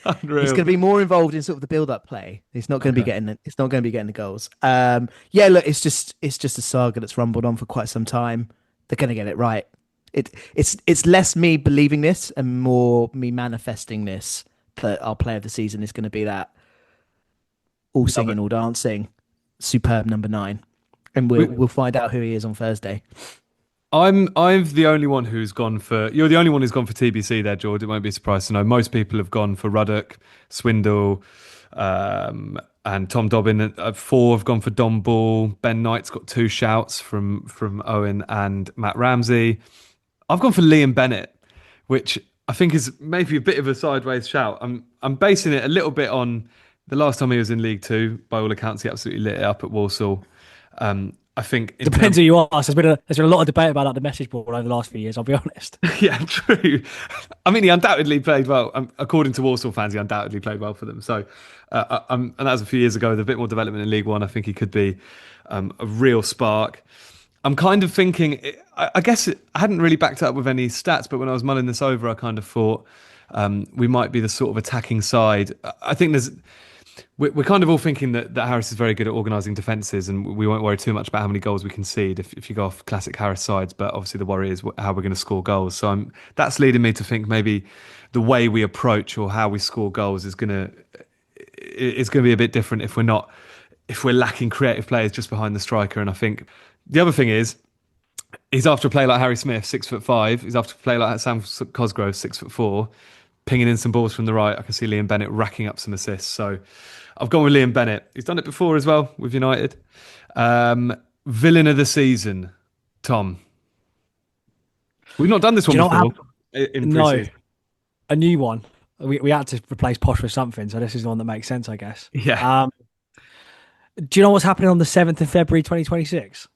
Unreal. He's going to be more involved in sort of the build-up play. He's not going to be getting. It's not going to be getting the goals. Look, it's just a saga that's rumbled on for quite some time. They're going to get it right. It's less me believing this and more me manifesting this, that our player of the season is going to be that all singing, all dancing, superb number 9, and we'll find out who he is on Thursday. I'm the only one who's gone for. You're the only one who's gone for TBC there, Jord. It won't be a surprise to know most people have gone for Ruddock, Swindle, and Tom Dobbin at 4 have gone for Don Ball. Ben Knight's got 2 shouts from Owen and Matt Ramsey. I've gone for Liam Bennett, which I think is maybe a bit of a sideways shout. I'm basing it a little bit on the last time he was in League Two. By all accounts, he absolutely lit it up at Walsall. I think Depends who you ask. There's been a lot of debate about like the message board over the last few years. I'll be honest. Yeah, true. I mean, he undoubtedly played well. According to Walsall fans, he undoubtedly played well for them. So, and that was a few years ago. With a bit more development in League One, I think he could be a real spark. I'm kind of thinking, I guess I hadn't really backed it up with any stats, but when I was mulling this over, I kind of thought we might be the sort of attacking side. I think we're kind of all thinking that Harris is very good at organising defences, and we won't worry too much about how many goals we concede if you go off classic Harris sides. But obviously the worry is how we're going to score goals. So that's leading me to think maybe the way we approach or how we score goals is going to be a bit different if we're lacking creative players just behind the striker. And I think the other thing is, he's after a player like Harry Smith, 6'5". He's after a player like Sam Cosgrove, 6'4", pinging in some balls from the right. I can see Liam Bennett racking up some assists. So I've gone with Liam Bennett. He's done it before as well with United. Villain of the season, Tom. We've not done this one before in pre-season. A new one. We had to replace Posh with something, so this is the one that makes sense, I guess. Yeah. Do you know what's happening on the 7th of February 2026?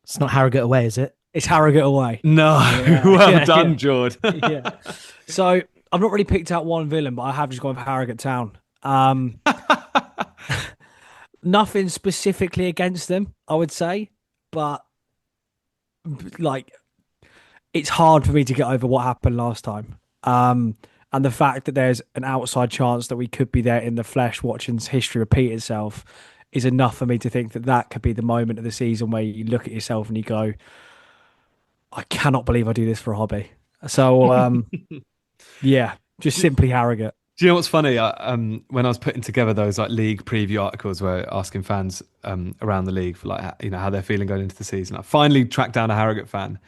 It's not Harrogate away, is it? It's Harrogate away. No. Yeah. Well done, Jord. Yeah. So I've not really picked out one villain, but I have just gone for Harrogate Town. Nothing specifically against them, I would say, but like it's hard for me to get over what happened last time. And the fact that there's an outside chance that we could be there in the flesh watching history repeat itself is enough for me to think that could be the moment of the season where you look at yourself and you go, I cannot believe I do this for a hobby. So, yeah, just simply Harrogate. Do you know what's funny? When I was putting together those like league preview articles where asking fans around the league for like how they're feeling going into the season, I finally tracked down a Harrogate fan,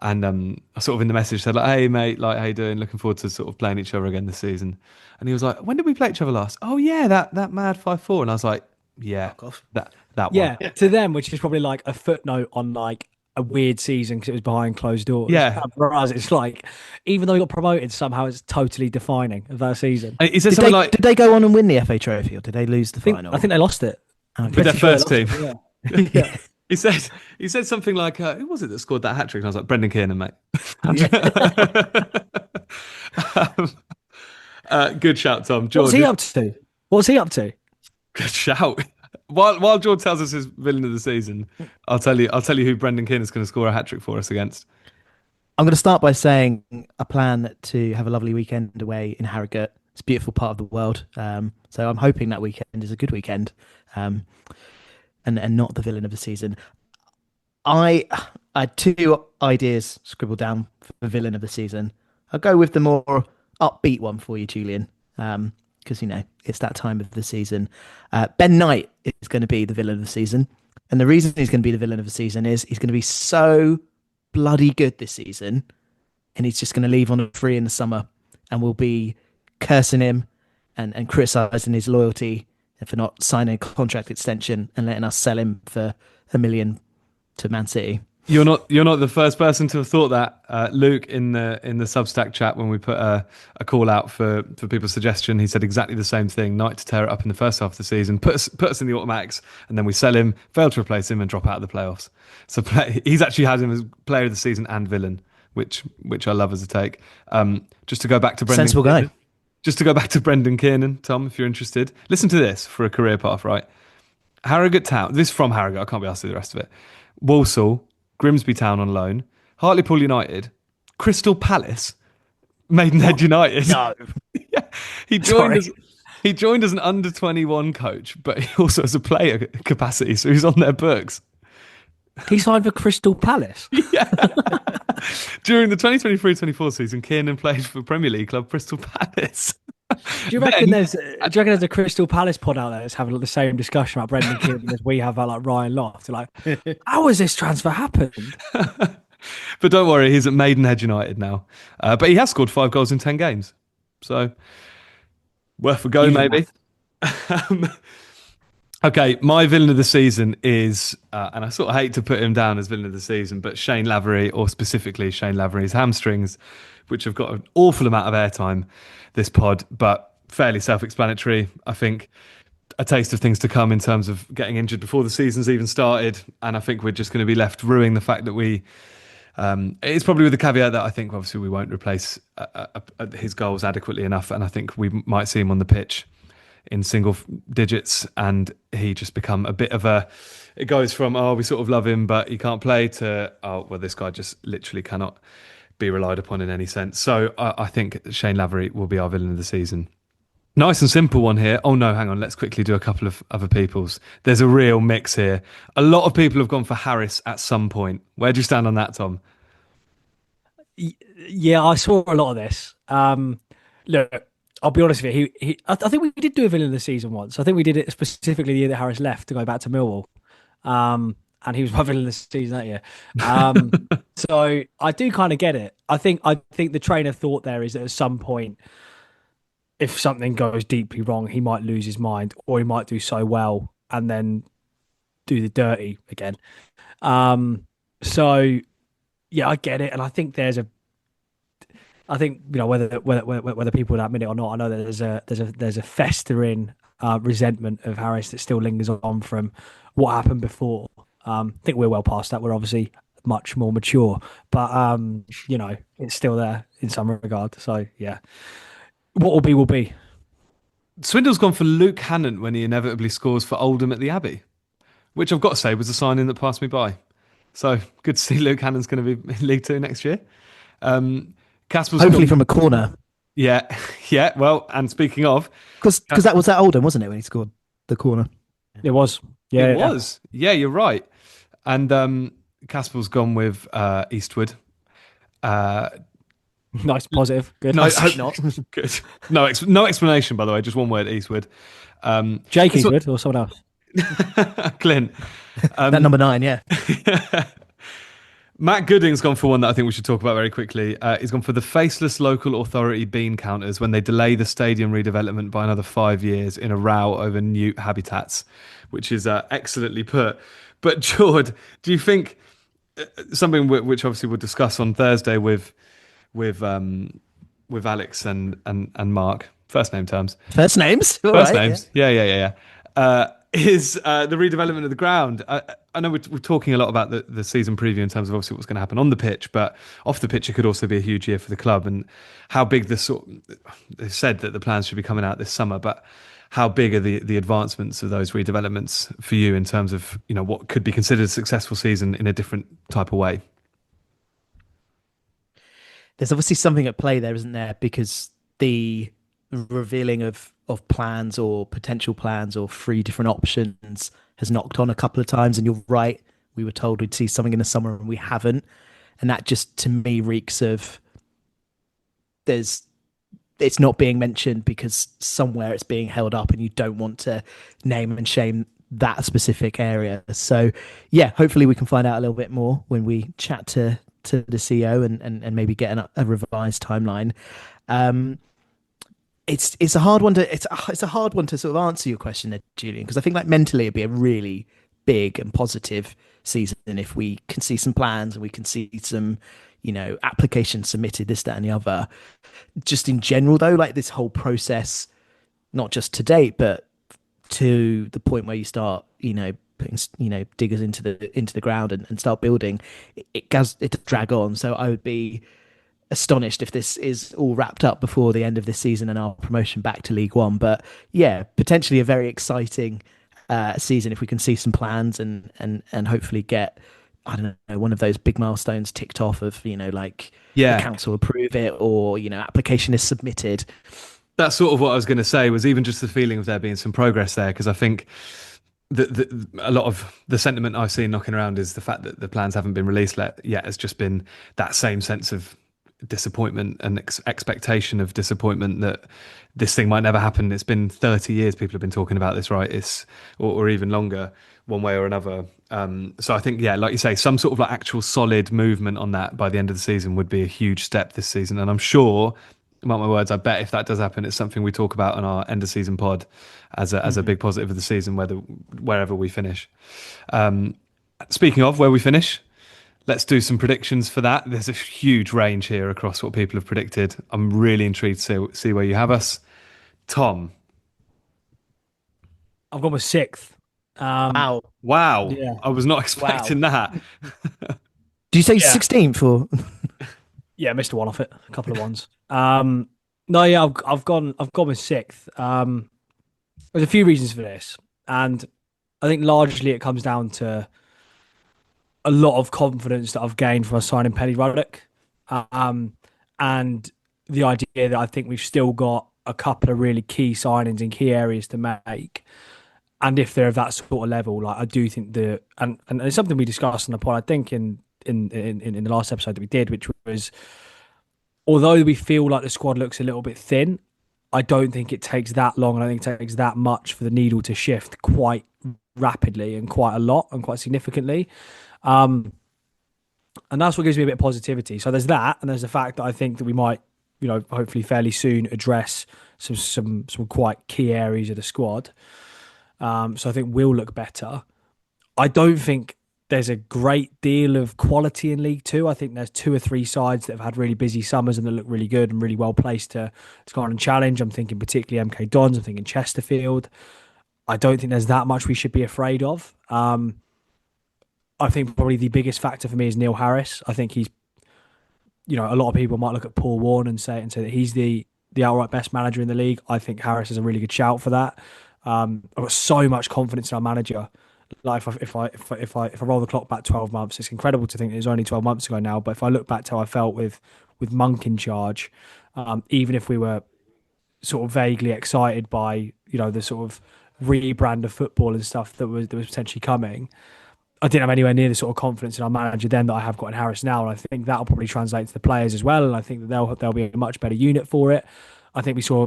and I sort of in the message said like, "Hey mate, like how you doing? Looking forward to sort of playing each other again this season." And he was like, "When did we play each other last?" "Oh yeah, that mad 5-4." And I was like, "Yeah, that one." Yeah, to them, which is probably like a footnote on like a weird season because it was behind closed doors. Yeah. For us, it's like, even though we got promoted, somehow it's totally defining of that season. He said something like, did they go on and win the FA Trophy, or did they lose the final? I think they lost it. with their first team. Yeah. He said something like, who was it that scored that hat-trick? And I was like, Brendan Kiernan, mate. Good shout, Tom. George, What's he up to? Good shout. While George tells us his villain of the season, I'll tell you who Brendan Kiernan's going to score a hat-trick for us against. I'm going to start by saying I plan to have a lovely weekend away in Harrogate. It's a beautiful part of the world. So I'm hoping that weekend is a good weekend, and not the villain of the season. I had 2 ideas scribbled down for the villain of the season. I'll go with the more upbeat one for you, Julian, because, it's that time of the season. Ben Knight is going to be the villain of the season. And the reason he's going to be the villain of the season is he's going to be so bloody good this season, and he's just going to leave on a free in the summer, and we'll be cursing him and criticising his loyalty for not signing a contract extension and letting us sell him for $1 million to Man City. You're not the first person to have thought that. Luke in the Substack chat, when we put a call out for people's suggestion, he said exactly the same thing. Knight to tear it up in the first half of the season, put us in the automatics, and then we sell him, fail to replace him, and drop out of the playoffs. So he's actually had him as player of the season and villain, which I love as a take. Just to go back to Brendan. Sensible guy. Just to go back to Brendan Kiernan, Tom, if you're interested, listen to this for a career path, right? Harrogate Town. This is from Harrogate. I can't be asked to do the rest of it. Walsall. Grimsby Town on loan, Hartlepool United, Crystal Palace, Maidenhead United. No. Yeah. He joined as an under-21 coach, but he also has a player capacity, so he's on their books. He signed for Crystal Palace. Yeah. During the 2023-24 season, Kiernan played for Premier League club Crystal Palace. Do you reckon there's a Crystal Palace pod out there that's having the same discussion about Brendan Kiernan as we have about like Ryan Loft? Like, how has this transfer happened? But don't worry, he's at Maidenhead United now. But he has scored 5 goals in 10 games. So worth a go, maybe. Um, okay, my villain of the season is, and I sort of hate to put him down as villain of the season, but Shane Lavery, or specifically Shane Lavery's hamstrings, which have got an awful amount of airtime this pod, but fairly self-explanatory. I think a taste of things to come in terms of getting injured before the season's even started, and I think we're just going to be left ruining the fact that we. It's probably with the caveat that I think obviously we won't replace his goals adequately enough, and I think we might see him on the pitch in single digits, and he just become a bit of a. It goes from we sort of love him, but he can't play to well, this guy just literally cannot be relied upon in any sense. So I think Shane Lavery will be our villain of the season. Nice and simple one here. Oh no, hang on. Let's quickly do a couple of other people's. There's a real mix here. A lot of people have gone for Harris at some point. Where do you stand on that, Tom? Yeah, I saw a lot of this. Look, I'll be honest with you. I think we did do a villain of the season once. I think we did it specifically the year that Harris left to go back to Millwall. And he was my villain of the season that year. So I do kind of get it. I think the train of thought there is that at some point, if something goes deeply wrong, he might lose his mind, or he might do so well and then do the dirty again. So yeah, I get it, and I think I think whether people would admit it or not, I know that there's a festering resentment of Harris that still lingers on from what happened before. I think we're well past that. We're obviously much more mature, but it's still there in some regard. So yeah, what will be will be. Swindle's gone for Luke Hannon when he inevitably scores for Oldham at the Abbey, which I've got to say was a signing that passed me by. So good to see Luke Hannon's going to be in League Two next year. Casper's Hopefully from a corner. Yeah, yeah. Well, and speaking of, because that was at Oldham, wasn't it, when he scored the corner? It was. Yeah, it was. Yeah, you're right. And Casper's gone with Eastwood. Nice, positive, good. Nice. I hope not. Good. No explanation, by the way. Just one word, Eastwood. Jake Eastwood or someone else? Clint. That number 9, yeah. Matt Gooding's gone for one that I think we should talk about very quickly. He's gone for the faceless local authority bean counters when they delay the stadium redevelopment by another 5 years in a row over newt habitats, which is excellently put. But Jord, do you think something which obviously we'll discuss on Thursday with Alex and Mark, first name terms, first names, first names, yeah. Is the redevelopment of the ground. I know we're talking a lot about the season preview in terms of obviously what's going to happen on the pitch, but off the pitch it could also be a huge year for the club. And how big they said that the plans should be coming out this summer, but how big are the advancements of those redevelopments for you in terms of what could be considered a successful season in a different type of way? There's obviously something at play there, isn't there? Because the revealing of plans or potential plans or 3 different options has knocked on a couple of times, and you're right, we were told we'd see something in the summer and we haven't, and that just to me reeks of it's not being mentioned because somewhere it's being held up and you don't want to name and shame that specific area. So yeah, hopefully we can find out a little bit more when we chat to the CEO and maybe get a revised timeline. It's a hard one to it's a hard one to sort of answer your question there, Julian, because I think like mentally it'd be a really big and positive season if we can see some plans and we can see some applications submitted, this, that, and the other. Just in general though, like this whole process, not just to date, but to the point where you start putting diggers into the ground and start building, it does drag on. So I would be astonished if this is all wrapped up before the end of this season and our promotion back to League One. But yeah, potentially a very exciting season if we can see some plans and hopefully get, I don't know, one of those big milestones ticked off of the council approve it or application is submitted. That's sort of what I was going to say, was even just the feeling of there being some progress there, because I think a lot of the sentiment I've seen knocking around is the fact that the plans haven't been released yet has just been that same sense of disappointment and expectation of disappointment that this thing might never happen. It's been 30 years people have been talking about this, right? Or even longer, one way or another. So I think, yeah, like you say, some sort of like actual solid movement on that by the end of the season would be a huge step this season. And I'm sure Mark my words. I bet if that does happen, it's something we talk about on our end of season pod as a big positive of the season, wherever we finish. Speaking of where we finish, let's do some predictions for that. There's a huge range here across what people have predicted. I'm really intrigued to see where you have us. Tom. I've gone with sixth. Wow. Wow. Yeah. I was not Wow. expecting that. Do you say Yeah. 16th or? Yeah, missed one off it, a couple of ones. No, yeah, I've gone with sixth. There's a few reasons for this, and I think largely it comes down to a lot of confidence that I've gained from signing Penny Ruddock, um, and the idea that I think we've still got a couple of really key signings in key areas to make. And if they're of that sort of level, like I do think and it's something we discussed on the pod, I think in the last episode that we did, which was although we feel like the squad looks a little bit thin, I don't think it takes that long, and I think it takes that much for the needle to shift quite rapidly and quite a lot and quite significantly. Um, and that's what gives me a bit of positivity. So there's that, and there's the fact that I think that we might, hopefully fairly soon address some quite key areas of the squad. So I think we'll look better. I don't think there's a great deal of quality in League Two. I think there's two or three sides that have had really busy summers and that look really good and really well placed to go on and challenge. I'm thinking particularly MK Dons. I'm thinking Chesterfield. I don't think there's that much we should be afraid of. I think probably the biggest factor for me is Neil Harris. I think he's, a lot of people might look at Paul Warne and say that he's the outright best manager in the league. I think Harris is a really good shout for that. I've got so much confidence in our manager. Like if I roll the clock back 12 months, it's incredible to think it was only 12 months ago now. But if I look back to how I felt with Monk in charge, even if we were sort of vaguely excited by the sort of rebrand of football and stuff that was potentially coming, I didn't have anywhere near the sort of confidence in our manager then that I have got in Harris now, and I think that'll probably translate to the players as well. And I think that they'll be a much better unit for it. I think we saw,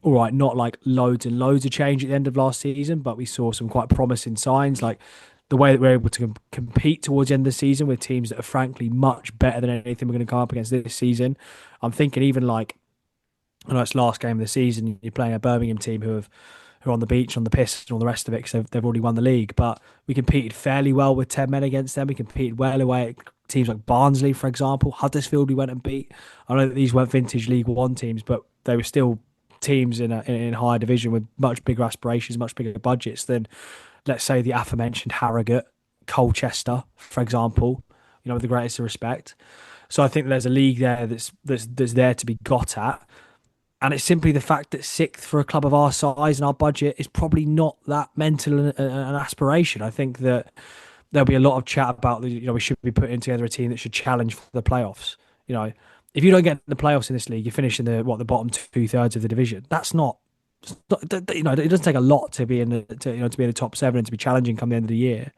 all right, not like loads and loads of change at the end of last season, but we saw some quite promising signs, like the way that we're able to compete towards the end of the season with teams that are frankly much better than anything we're going to come up against this season. I'm thinking even like, I know it's last game of the season, you're playing a Birmingham team who are on the beach, on the piss, and all the rest of it because they've already won the league. But we competed fairly well with 10 men against them. We competed well away at teams like Barnsley, for example. Huddersfield we went and beat. I know that these weren't vintage League One teams, but they were still teams in higher division with much bigger aspirations, much bigger budgets than, let's say, the aforementioned Harrogate, Colchester, for example, with the greatest of respect. So I think there's a league there that's there to be got at. And it's simply the fact that sixth for a club of our size and our budget is probably not that mental an aspiration. I think that there'll be a lot of chat about we should be putting together a team that should challenge for the playoffs. If you don't get in the playoffs in this league, you finish in the bottom 2/3 of the division. That's not, it doesn't take a lot to be in the top seven and to be challenging come the end of the year.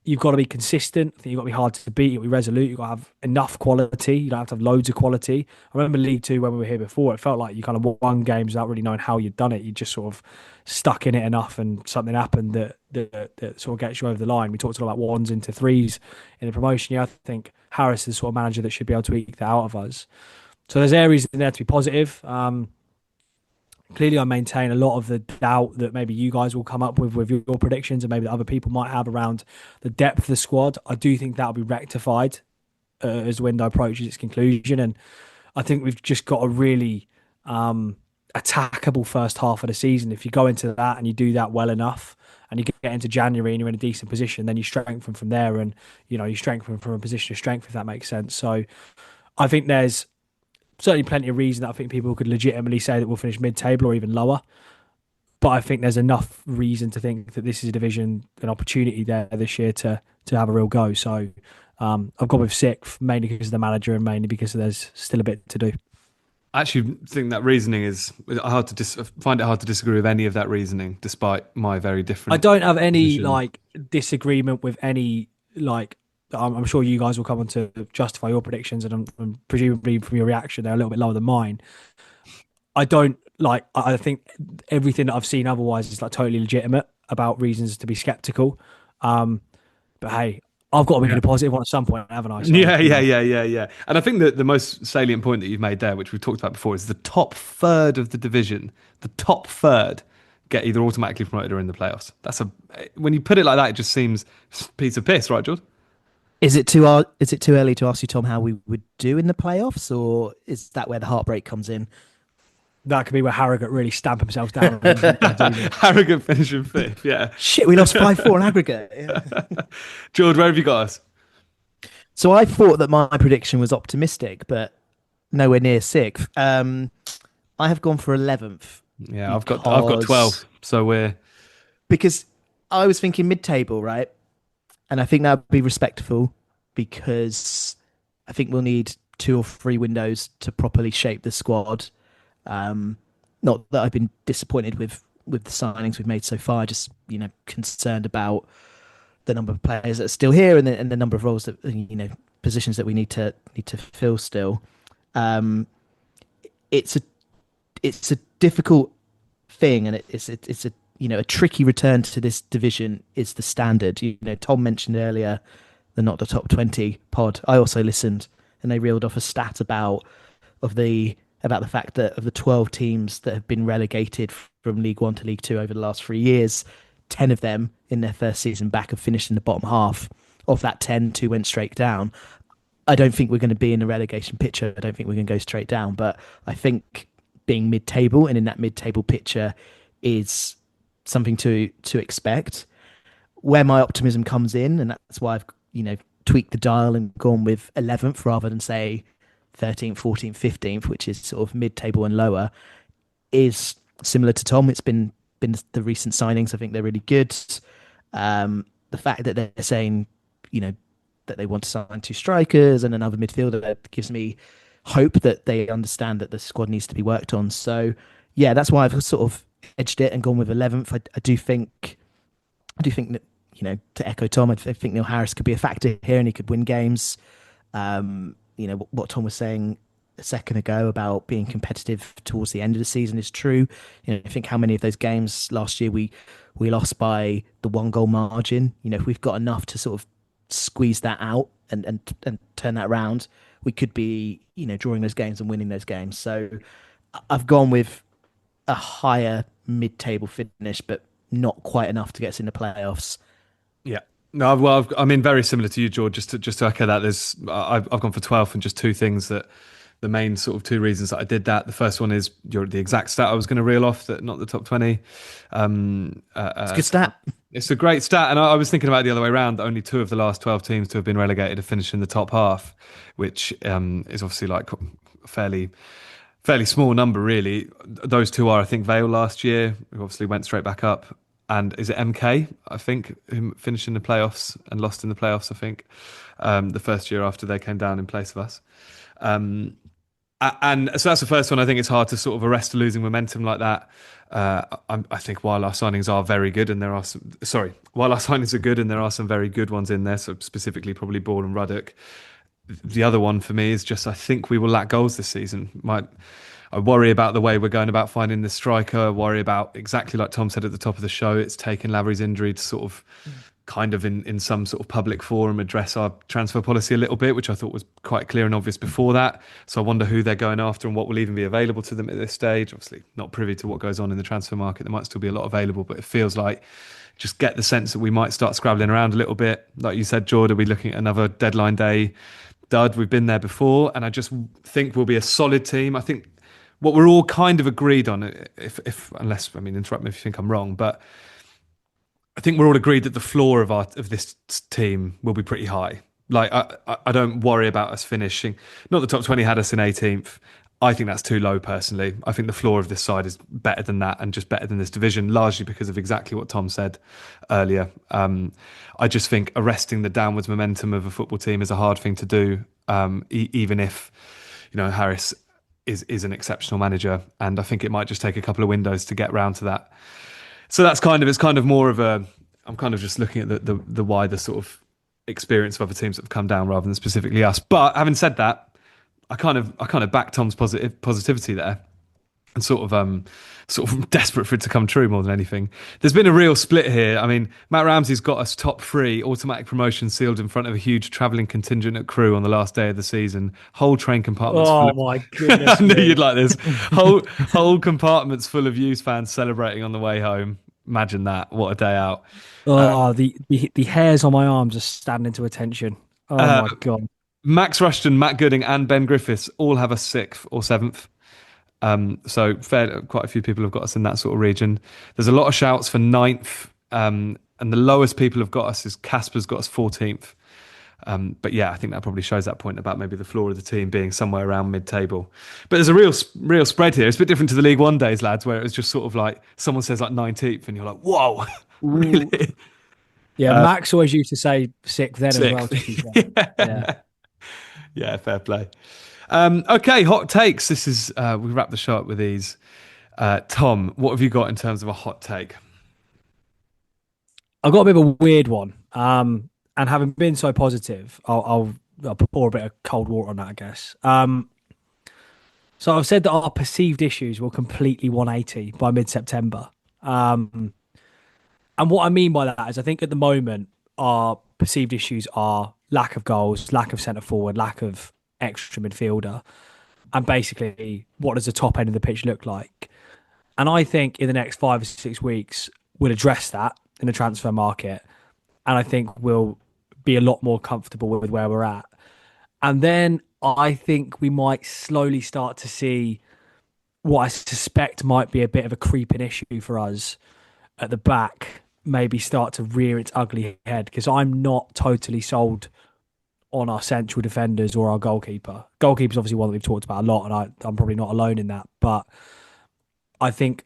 You've got to be consistent. I think you've got to be hard to beat. You've got to be resolute. You've got to have enough quality. You don't have to have loads of quality. I remember League Two when we were here before, it felt like you kind of won games without really knowing how you'd done it. You just sort of stuck in it enough and something happened that sort of gets you over the line. We talked a lot about ones into threes in the promotion year. I think Harris is the sort of manager that should be able to eke that out of us. So there's areas in there to be positive. Clearly, I maintain a lot of the doubt that maybe you guys will come up with your predictions and maybe that other people might have around the depth of the squad. I do think that'll be rectified as the window approaches its conclusion. And I think we've just got a really attackable first half of the season. If you go into that and you do that well enough and you get into January and you're in a decent position, then you strengthen from there and, you strengthen from a position of strength, if that makes sense. So I think there's certainly plenty of reason that I think people could legitimately say that we'll finish mid-table or even lower. But I think there's enough reason to think that this is a division, an opportunity there this year to have a real go. So I've gone with sixth, mainly because of the manager and mainly because there's still a bit to do. I actually think that reasoning is hard to find it hard to disagree with any of that reasoning, despite my very different. I don't have any position. disagreement with any I'm sure you guys will come on to justify your predictions, and I'm presumably from your reaction, they're a little bit lower than mine. I don't I think everything that I've seen otherwise is totally legitimate about reasons to be skeptical. But hey, I've got to be the positive one at some point, haven't I? So, Yeah. And I think that the most salient point that you've made there, which we've talked about before, is the top third of the division, the top third get either automatically promoted or in the playoffs. When you put it like that, it just seems a piece of piss, right, George? Is it too early to ask you, Tom, how we would do in the playoffs, or is that where the heartbreak comes in? that could be where Harrogate really stamp himself down. And Harrogate finishing fifth, yeah. Shit, we lost 5-4 in aggregate. Yeah. Jord, where have you got us? So I thought that my prediction was optimistic, but nowhere near sixth. I have gone for 11th. Yeah, I've got 12. So because I was thinking mid-table, right? And I think that would be respectful because I think we'll need 2 or 3 windows to properly shape the squad. Not that I've been disappointed with the signings we've made so far, just concerned about the number of players that are still here and the number of roles that positions that we need to fill still. It's a difficult thing, and it's a tricky return to this division is the standard. Tom mentioned earlier the Not the Top 20 pod. I also listened, and they reeled off a stat about the fact that of the 12 teams that have been relegated from League One to League Two over the last 3 years, 10 of them in their first season back have finished in the bottom half. Of that 10, 2 went straight down. I don't think we're going to be in a relegation picture. I don't think we're going to go straight down, but I think being mid-table and in that mid-table picture is something to expect. Where my optimism comes in, and that's why I've tweaked the dial and gone with 11th rather than say 13th, 14th, 15th, which is sort of mid-table and lower, is similar to Tom. It's been the recent signings. I think they're really good. The fact that they're saying, that they want to sign 2 strikers and another midfielder, that gives me hope that they understand that the squad needs to be worked on. So, yeah, that's why I've sort of edged it and gone with 11th. I do think that, to echo Tom, I think Neil Harris could be a factor here and he could win games. What Tom was saying a second ago about being competitive towards the end of the season is true. I think how many of those games last year we lost by the 1 goal margin. If we've got enough to sort of squeeze that out and turn that around, we could be drawing those games and winning those games. So I've gone with a higher mid-table finish, but not quite enough to get us in the playoffs. Yeah. No, well, I mean, very similar to you, George. Just to echo that, I've gone for 12th, and just 2 things that the main sort of 2 reasons that I did that. The first one is the exact stat I was going to reel off, that not the top 20. It's a good stat. It's a great stat, and I was thinking about it the other way around. Only 2 of the last 12 teams to have been relegated have finished in the top half, which is obviously like a fairly small number, really. Those 2 are, I think, Vale last year, who obviously went straight back up. And is it MK, I think, who finished in the playoffs and lost in the playoffs, I think, the first year after they came down in place of us. And so that's the first one. I think it's hard to sort of arrest a losing momentum like that. I think while our signings are very good, and while our signings are good and there are some very good ones in there, so specifically probably Ball and Ruddock, the other one for me is just I think we will lack goals this season. I worry about the way we're going about finding the striker. I worry about, exactly like Tom said at the top of the show, it's taken Lavery's injury to sort of kind of in some sort of public forum address our transfer policy a little bit, which I thought was quite clear and obvious before that. So I wonder who they're going after and what will even be available to them at this stage. Obviously not privy to what goes on in the transfer market. There might still be a lot available, but it feels like just get the sense that we might start scrabbling around a little bit. Like you said, Jord, are we looking at another deadline day dud? We've been there before, and I just think we'll be a solid team. I think what we're all kind of agreed on, unless, I mean, interrupt me if you think I'm wrong, but I think we're all agreed that the floor of this team will be pretty high. Like, I don't worry about us finishing. Not the top 20 had us in 18th. I think that's too low, personally. I think the floor of this side is better than that and just better than this division, largely because of exactly what Tom said earlier. I just think arresting the downwards momentum of a football team is a hard thing to do, even if, Harris is an exceptional manager, and I think it might just take a couple of windows to get round to that. So it's kind of more of I'm kind of just looking at the wider sort of experience of other teams that have come down rather than specifically us. But having said that, I kind of back Tom's positivity there. and sort of desperate for it to come true more than anything. There's been a real split here. I mean, Matt Ramsey's got us top three, automatic promotion sealed in front of a huge travelling contingent at Crewe on the last day of the season. Whole train compartments full Oh of my goodness I knew me. you'd like this. Whole compartments full of Hughes fans celebrating on the way home. Imagine that. What a day out. Oh, the hairs on my arms are standing to attention. Oh Uh, my God. Max Rushton, Matt Gooding, and Ben Griffiths all have us sixth or seventh. So quite a few people have got us in that sort of region. There's a lot of shouts for ninth, and the lowest people have got us is Casper's got us 14th. But yeah, I think that probably shows that point about maybe the floor of the team being somewhere around mid-table. But there's a real spread here. It's a bit different to the League One days, lads, where it was just sort of like someone says like 19th, and you're like, whoa, really? Yeah, Max always used to say sick then as well. To be fair. Yeah. Yeah, fair play. Okay, hot takes. This is we wrap the show up with these. Tom, what have you got in terms of a hot take? I got a bit of a weird one. And having been so positive, I'll pour a bit of cold water on that, I guess. So I've said that our perceived issues will completely 180 by mid-September. And what I mean by that is I think at the moment our perceived issues are lack of goals, lack of centre forward, lack of extra midfielder, and basically what does the top end of the pitch look like? And I think in the next 5 or 6 weeks we'll address that in the transfer market, and I think we'll be a lot more comfortable with where we're at. And then I think we might slowly start to see what I suspect might be a bit of a creeping issue for us at the back maybe start to rear its ugly head, because I'm not totally sold on our central defenders or our goalkeeper. Goalkeeper's obviously one that we've talked about a lot, and I'm probably not alone in that. But I think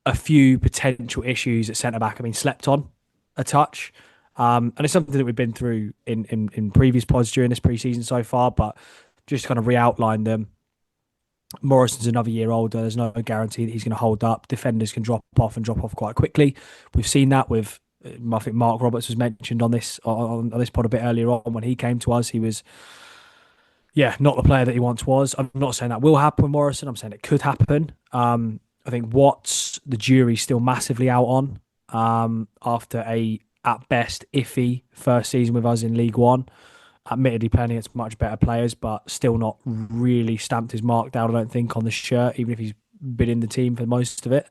a few potential issues at centre back have been slept on a touch. And it's something that we've been through in previous pods during this pre-season so far, but just to kind of re-outline them. Morrison's another year older. There's no guarantee that he's going to hold up. Defenders can drop off and drop off quite quickly. We've seen that with, I think Mark Roberts was mentioned on this pod a bit earlier on when he came to us. He was, not the player that he once was. I'm not saying that will happen with Morrison. I'm saying it could happen. I think Watts, the jury's still massively out on after a, at best, iffy first season with us in League One. Admittedly playing against much better players, but still not really stamped his mark down, I don't think, on the shirt, even if he's been in the team for most of it.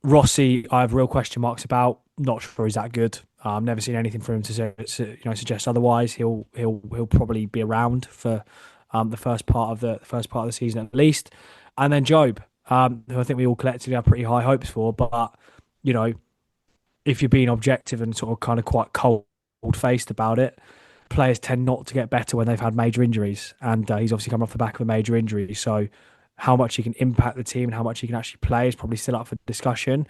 Rossi, I have real question marks about. Not sure he's that good. I've never seen anything for him to suggest otherwise. He'll probably be around for the first part of the season at least. And then Job, who I think we all collectively have pretty high hopes for. But if you're being objective and sort of kind of quite cold-faced about it, players tend not to get better when they've had major injuries, and he's obviously come off the back of a major injury. So how much he can impact the team and how much he can actually play is probably still up for discussion.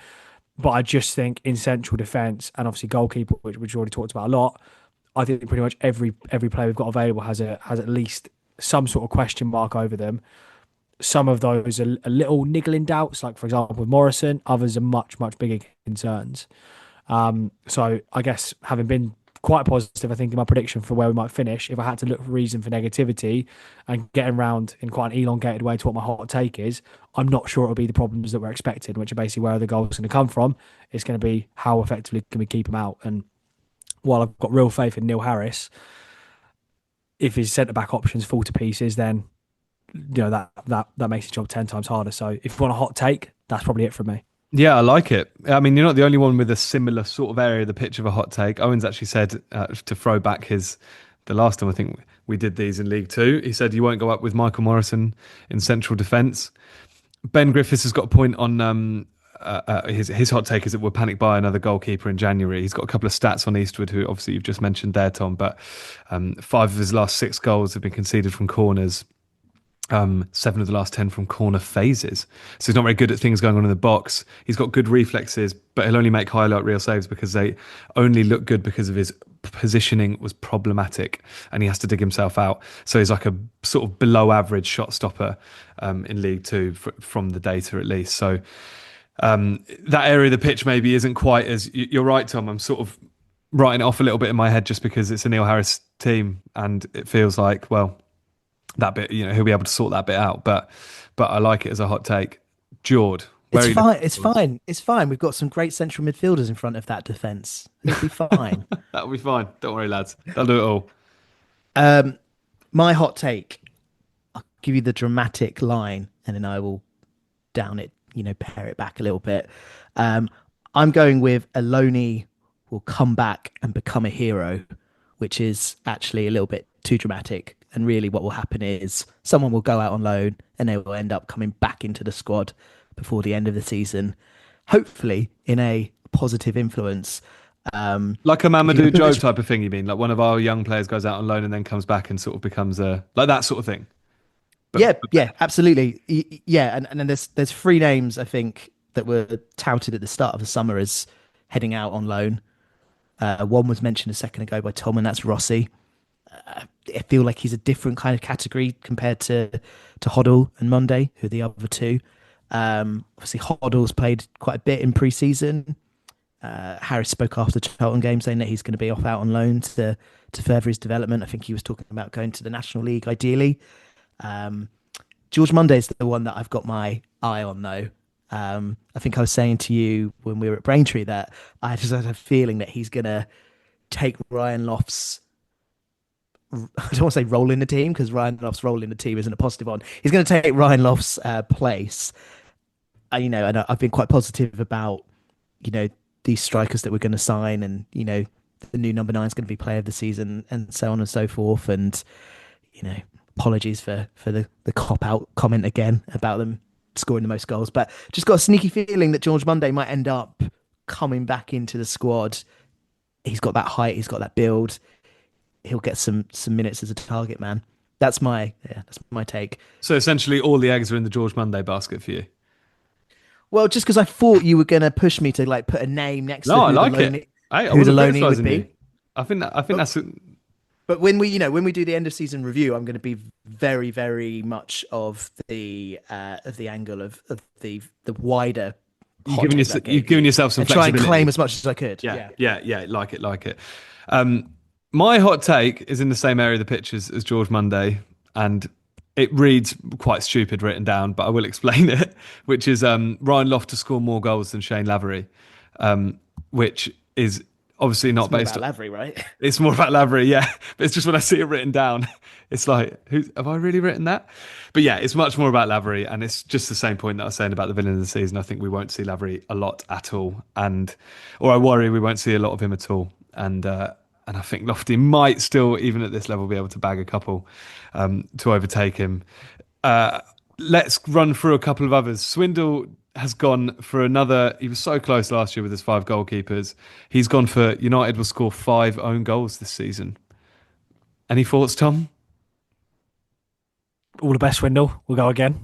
But I just think in central defence and obviously goalkeeper, which we already talked about a lot, I think pretty much every player we've got available has at least some sort of question mark over them. Some of those are a little niggling doubts, like for example with Morrison. Others are much bigger concerns. So I guess having been quite positive, I think, in my prediction for where we might finish, if I had to look for reason for negativity and getting around in quite an elongated way to what my hot take is, I'm not sure it'll be the problems that we're expecting, which are basically where the goals are going to come from. It's going to be how effectively can we keep them out. And while I've got real faith in Neil Harris, if his centre-back options fall to pieces, then that makes the job 10 times harder. So if you want a hot take, that's probably it from me. Yeah, I like it. I mean, you're not the only one with a similar sort of area of the pitch of a hot take. Owen's actually said to throw back the last time I think we did these in League Two, he said you won't go up with Michael Morrison in central defence. Ben Griffiths has got a point on his hot take is that we'll panic buy another goalkeeper in January. He's got a couple of stats on Eastwood, who obviously you've just mentioned there, Tom, but 5 of his last 6 goals have been conceded from corners. 7 of the last 10 from corner phases. So he's not very good at things going on in the box. He's got good reflexes, but he'll only make highlight reel saves because they only look good because of his positioning was problematic and he has to dig himself out. So he's like a sort of below average shot stopper in League Two from the data at least. So that area of the pitch maybe isn't quite as... You're right, Tom. I'm sort of writing it off a little bit in my head just because it's a Neil Harris team and it feels like, well... that bit, he'll be able to sort that bit out. But I like it as a hot take. Jord, where It's are you fine. looking It's for? fine. It's fine. We've got some great central midfielders in front of that defence. It'll be fine. That'll be fine. Don't worry, lads. They'll do it all. My hot take. I'll give you the dramatic line, and then I will down it. Pare it back a little bit. I'm going with Aloni will come back and become a hero, which is actually a little bit too dramatic. And really, what will happen is someone will go out on loan, and they will end up coming back into the squad before the end of the season, hopefully in a positive influence. Like a Mamadou Diop type of thing, you mean? Like one of our young players goes out on loan and then comes back and sort of becomes like that sort of thing. Yeah, absolutely. Yeah, and then there's 3 names I think that were touted at the start of the summer as heading out on loan. One was mentioned a second ago by Tom, and that's Rossi. I feel like he's a different kind of category compared to Hoddle and Monday, who are the other two. Obviously, Hoddle's played quite a bit in pre-season. Harris spoke after the Charlton game saying that he's going to be off out on loan to further his development. I think he was talking about going to the National League ideally. George Monday's the one that I've got my eye on though. I think I was saying to you when we were at Braintree that I just had a feeling that he's going to take Ryan Loft's, I don't want to say role in the team because Ryan Loft's role in the team isn't a positive one. He's going to take Ryan Loft's place. And I've been quite positive about, these strikers that we're going to sign and, the new number 9 is going to be player of the season and so on and so forth. And, apologies for the cop-out comment again about them scoring the most goals. But just got a sneaky feeling that George Monday might end up coming back into the squad. He's got that height. He's got that build. He'll get some minutes as a target man. That's my take. So essentially all the eggs are in the George Monday basket for you. Well, just because I thought you were going to push me to put a name next to I like it. who the Loney would be. You. I think that's. But when we do the end of season review, I'm going to be very, very much of the angle of the wider. You've given yourself some and try flexibility. and claim as much as I could. Yeah. Like it. My hot take is in the same area of the pitch as George Monday, and it reads quite stupid written down, but I will explain it, which is Ryan Loft to score more goals than Shane Lavery, which is obviously not based on Lavery, right? It's more about Lavery, yeah. But it's just when I see it written down, it's like, have I really written that? But yeah, it's much more about Lavery, and it's just the same point that I was saying about the villain of the season. I think we won't see Lavery a lot at all, or I worry we won't see a lot of him at all. And I think Lofty might still, even at this level, be able to bag a couple to overtake him. Let's run through a couple of others. Swindle has gone for another. He was so close last year with his 5 goalkeepers. He's gone for United will score 5 own goals this season. Any thoughts, Tom? All the best, Swindle. We'll go again.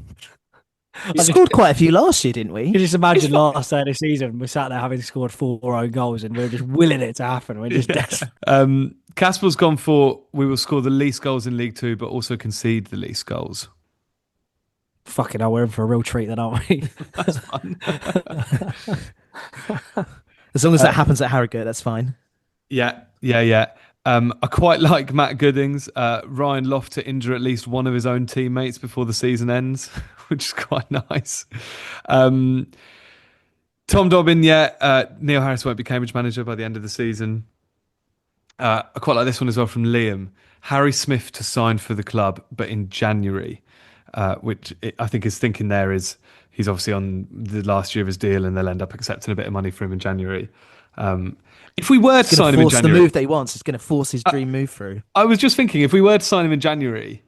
We scored quite a few last year, didn't we? You just imagine last day of the season, we're sat there having scored 4 own goals and we're just willing it to happen. We're just desperate. Casper's gone for we will score the least goals in League 2, but also concede the least goals. Fucking hell, we're in for a real treat then, aren't we? That's fun. As long as that happens at Harrogate, that's fine. Yeah. I quite like Matt Goodings. Ryan Loft to injure at least one of his own teammates before the season ends, which is quite nice. Tom Dobbin, Neil Harris won't be Cambridge manager by the end of the season. I quite like this one as well from Liam. Harry Smith to sign for the club, but in January, which I think his thinking there is he's obviously on the last year of his deal and they'll end up accepting a bit of money for him in January. If we were to sign him in January, the move that he wants, it's going to force his dream move through. I was just thinking, if we were to sign him in January,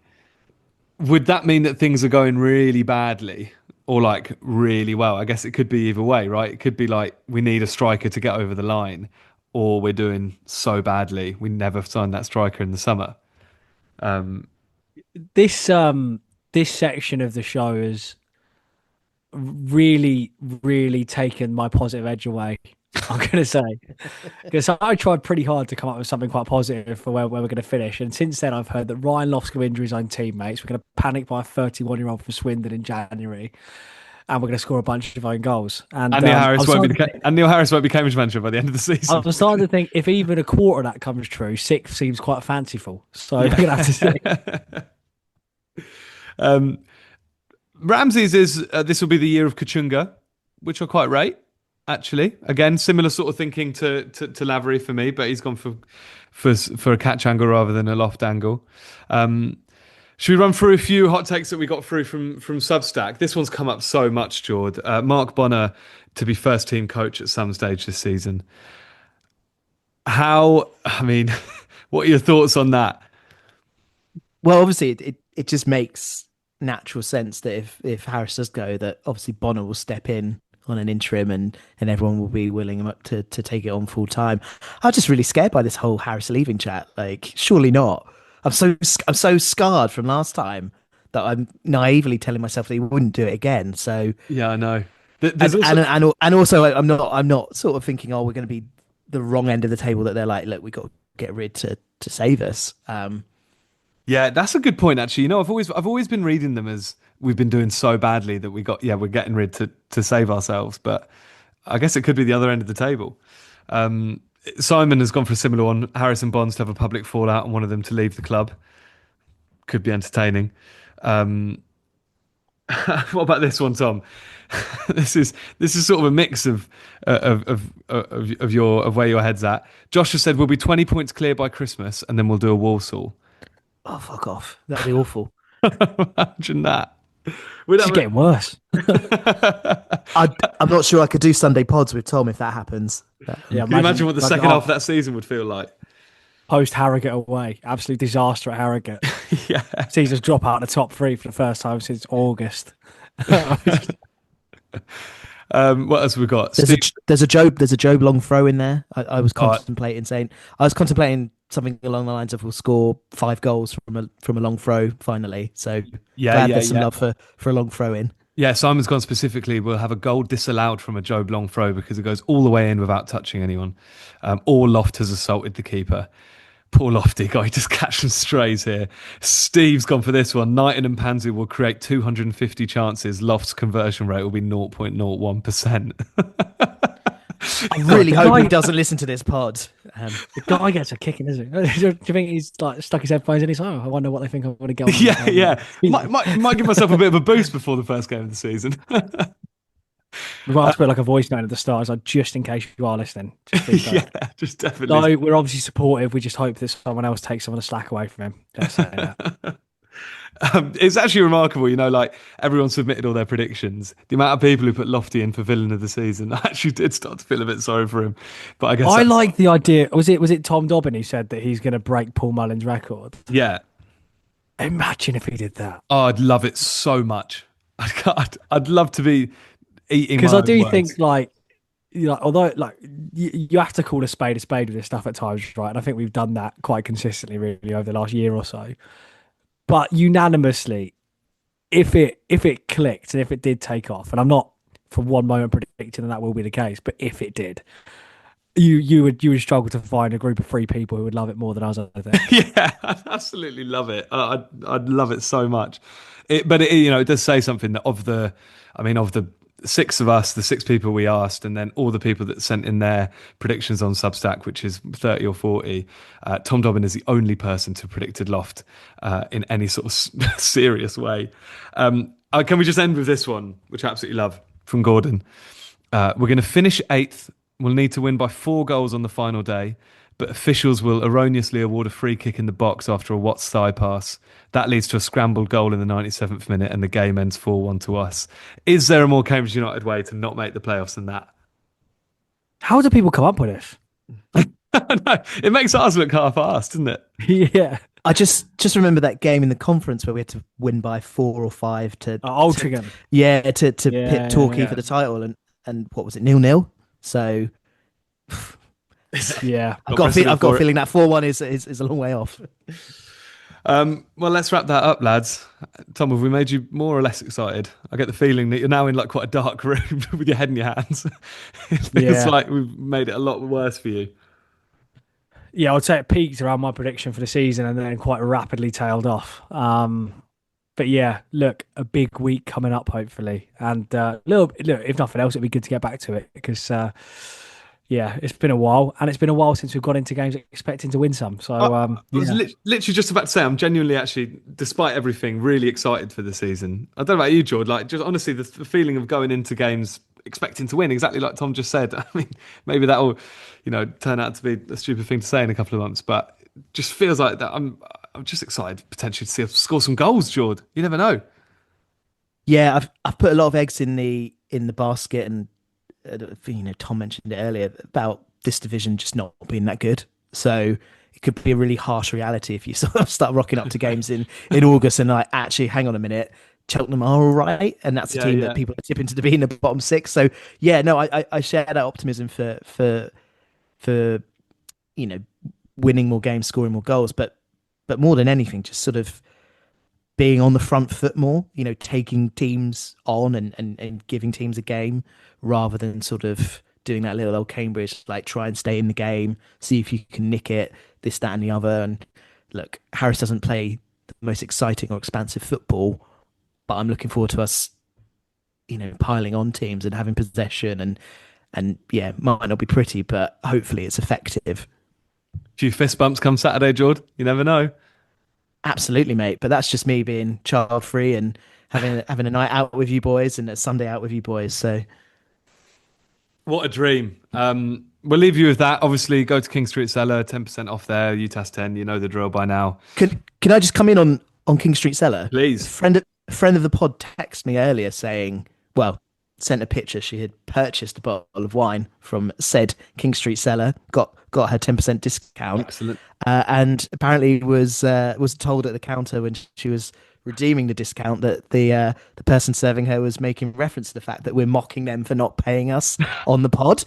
would that mean that things are going really badly or like really well? I guess it could be either way, right? It could be like we need a striker to get over the line, or we're doing so badly we never signed that striker in the summer. This section of the show has really, really taken my positive edge away. I'm going to say, because I tried pretty hard to come up with something quite positive for where we're going to finish. And since then, I've heard that Ryan Loft's going to injure his own teammates. We're going to panic by a 31-year-old from Swindon in January. And we're going to score a bunch of own goals. And Neil Harris won't be Cambridge manager by the end of the season. I'm starting to think if even a quarter of that comes true, 6th seems quite fanciful. So we're going to have to see. Um, Ramsey's is this will be the year of Kachunga, which I quite rate. Actually, again, similar sort of thinking to Lavery for me, but he's gone for a catch angle rather than a loft angle. Should we run through a few hot takes that we got through from Substack? This one's come up so much, Jord. Mark Bonner to be first team coach at some stage this season. I mean, what are your thoughts on that? Well, obviously, it just makes natural sense that if Harris does go, that obviously Bonner will step in on an interim and everyone will be willing to take it on full time. I'm just really scared by this whole Harris leaving chat. Like, surely not. I'm so scarred from last time that I'm naively telling myself that he wouldn't do it again. So Yeah, I know. And also I'm not sort of thinking, oh, we're going to be the wrong end of the table, that they're like, look, we got to get rid to save us. Yeah, that's a good point. Actually, I've always been reading them as we've been doing so badly that we're getting rid to save ourselves. But I guess it could be the other end of the table. Simon has gone for a similar one. Harris and Bonds to have a public fallout and one of them to leave the club. Could be entertaining. What about this one, Tom? This is sort of a mix of where your head's at. Josh has said we'll be 20 points clear by Christmas and then we'll do a Walsall. Oh, fuck off. That'd be awful. Imagine that. It's getting worse. I'm not sure I could do Sunday pods with Tom if that happens. Yeah, Can you imagine what the second half of that season would feel like? Post Harrogate away, absolute disaster at Harrogate. Yeah, Seasons drop out of the top three for the first time since August. What else have we got? There's a Job long throw in there. I was contemplating something along the lines of we'll score 5 goals from a long throw finally. So glad there's some love for a long throw in. Yeah, Simon's gone specifically. We'll have a goal disallowed from a Job long throw because it goes all the way in without touching anyone. Or Loft has assaulted the keeper. Poor Lofty guy, just catching strays here. Steve's gone for this one. Knighton and Panzu will create 250 chances. Loft's conversion rate will be 0.01%. I really hope he doesn't listen to this pod. The guy gets a kicking, isn't he? Do you think he's like stuck his headphones in? He's like, I wonder what they think I'm going to go on. Yeah. Might give myself a bit of a boost before the first game of the season. We might have to put like a voice note at the start, like, just in case you are listening. Just definitely. No, we're obviously supportive. We just hope that someone else takes some of the slack away from him. Don't say that. It's actually remarkable, like everyone submitted all their predictions. The amount of people who put Lofty in for villain of the season, I actually did start to feel a bit sorry for him. But I guess I like the idea. Was it Tom Dobbin who said that he's going to break Paul Mullen's record? Yeah. Imagine if he did that. Oh, I'd love it so much. I'd love to be eating, because I do think although you have to call a spade with this stuff at times, right? And I think we've done that quite consistently really over the last year or so. But unanimously, if it clicked and if it did take off, and I'm not for one moment predicting that will be the case, but if it did, you would struggle to find a group of 3 people who would love it more than us, I think. Yeah, I'd absolutely love it. I'd love it so much. It does say something that of the 6 of us, the 6 people we asked, and then all the people that sent in their predictions on Substack, which is 30 or 40, Tom Dobbin is the only person to have predicted Loft in any sort of serious way. Can we just end with this one, which I absolutely love, from Gordon? We're going to finish 8th. We'll need to win by 4 goals on the final day, but officials will erroneously award a free kick in the box after a Watts thigh pass. That leads to a scrambled goal in the 97th minute and the game ends 4-1 to us. Is there a more Cambridge United way to not make the playoffs than that? How do people come up with this? No, it makes ours look half-assed, doesn't it? Yeah. I just remember that game in the conference where we had to win by 4 or 5 to Altrincham. To pit Torquay for the title, and what was it, 0-0? So yeah, I've got a feeling that 4-1 is a long way off. Well, let's wrap that up, lads. Tom, have we made you more or less excited? I get the feeling that you're now in like quite a dark room with your head in your hands. It feels like we've made it a lot worse for you. Yeah, I'd say it peaked around my prediction for the season and then quite rapidly tailed off. But yeah, look, a big week coming up, hopefully. And look, if nothing else, it'd be good to get back to it because Yeah, it's been a while, and it's been a while since we've got into games expecting to win some. So, I was yeah. literally just about to say, I'm genuinely actually, despite everything, really excited for the season. I don't know about you, Jord. Like, just honestly, the feeling of going into games expecting to win, exactly like Tom just said. I mean, maybe that'll, turn out to be a stupid thing to say in a couple of months, but it just feels like that. I'm just excited potentially to see us score some goals, Jord. You never know. Yeah, I've put a lot of eggs in the basket, and Tom mentioned it earlier about this division just not being that good. So it could be a really harsh reality if you sort of start rocking up to games in August and like, actually, hang on a minute, Cheltenham are all right, and that's a Yeah, team yeah. that people are tipping to be in the bottom six. So yeah, no, I share that optimism for you know winning more games, scoring more goals, but more than anything, just sort of being on the front foot more, taking teams on and giving teams a game rather than sort of doing that little old Cambridge, like try and stay in the game, see if you can nick it, this, that, and the other. And look, Harris doesn't play the most exciting or expansive football, but I'm looking forward to us, piling on teams and having possession and yeah, might not be pretty, but hopefully it's effective. Few fist bumps come Saturday, Jord. You never know. Absolutely, mate. But that's just me being child free and having a night out with you boys and a Sunday out with you boys. So What a dream. We'll leave you with that. Obviously, go to King Street Cellar, 10% off there. UTAS 10, you know the drill by now. can I just come in on King Street Cellar? Please. A friend of the pod texted me earlier saying, well, sent a picture. She had purchased a bottle of wine from said King Street Cellar, got her 10% discount. Excellent. And apparently was told at the counter when she was redeeming the discount that the person serving her was making reference to the fact that we're mocking them for not paying us on the pod.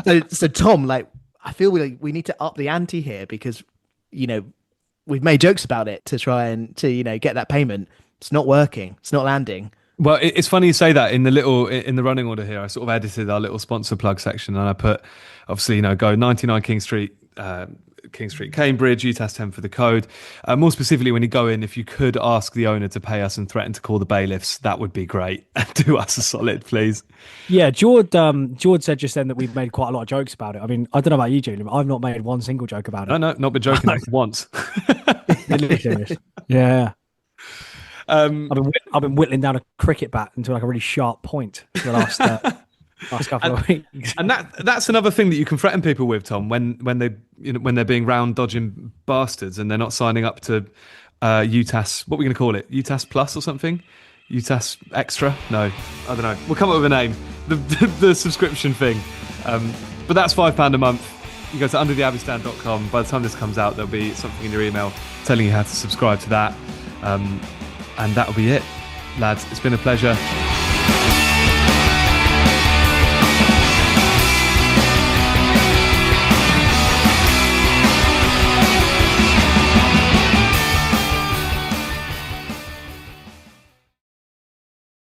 So Tom, like, I feel we need to up the ante here because we've made jokes about it to try and to get that payment. It's not working. It's not landing. Well, it's funny you say that. In the running order here, I sort of edited our little sponsor plug section, and I put, obviously, go 99 King Street, Cambridge, UTAS 10 for the code. More specifically, when you go in, if you could ask the owner to pay us and threaten to call the bailiffs, that would be great. Do us a solid, please. Yeah, Jord said just then that we've made quite a lot of jokes about it. I mean, I don't know about you, Julian, but I've not made one single joke about it. No, not been joking once. Really serious. Yeah. I've been whittling down a cricket bat into like a really sharp point for the last couple of weeks. And that's another thing that you can threaten people with, Tom, when they're being round dodging bastards and they're not signing up to UTAS. What are we going to call it? UTAS Plus or something? UTAS Extra? No, I don't know. We'll come up with a name. The subscription thing. But that's £5 a month. You go to undertheabbeystand.com. By the time this comes out, there'll be something in your email telling you how to subscribe to that. And that'll be it, lads. It's been a pleasure.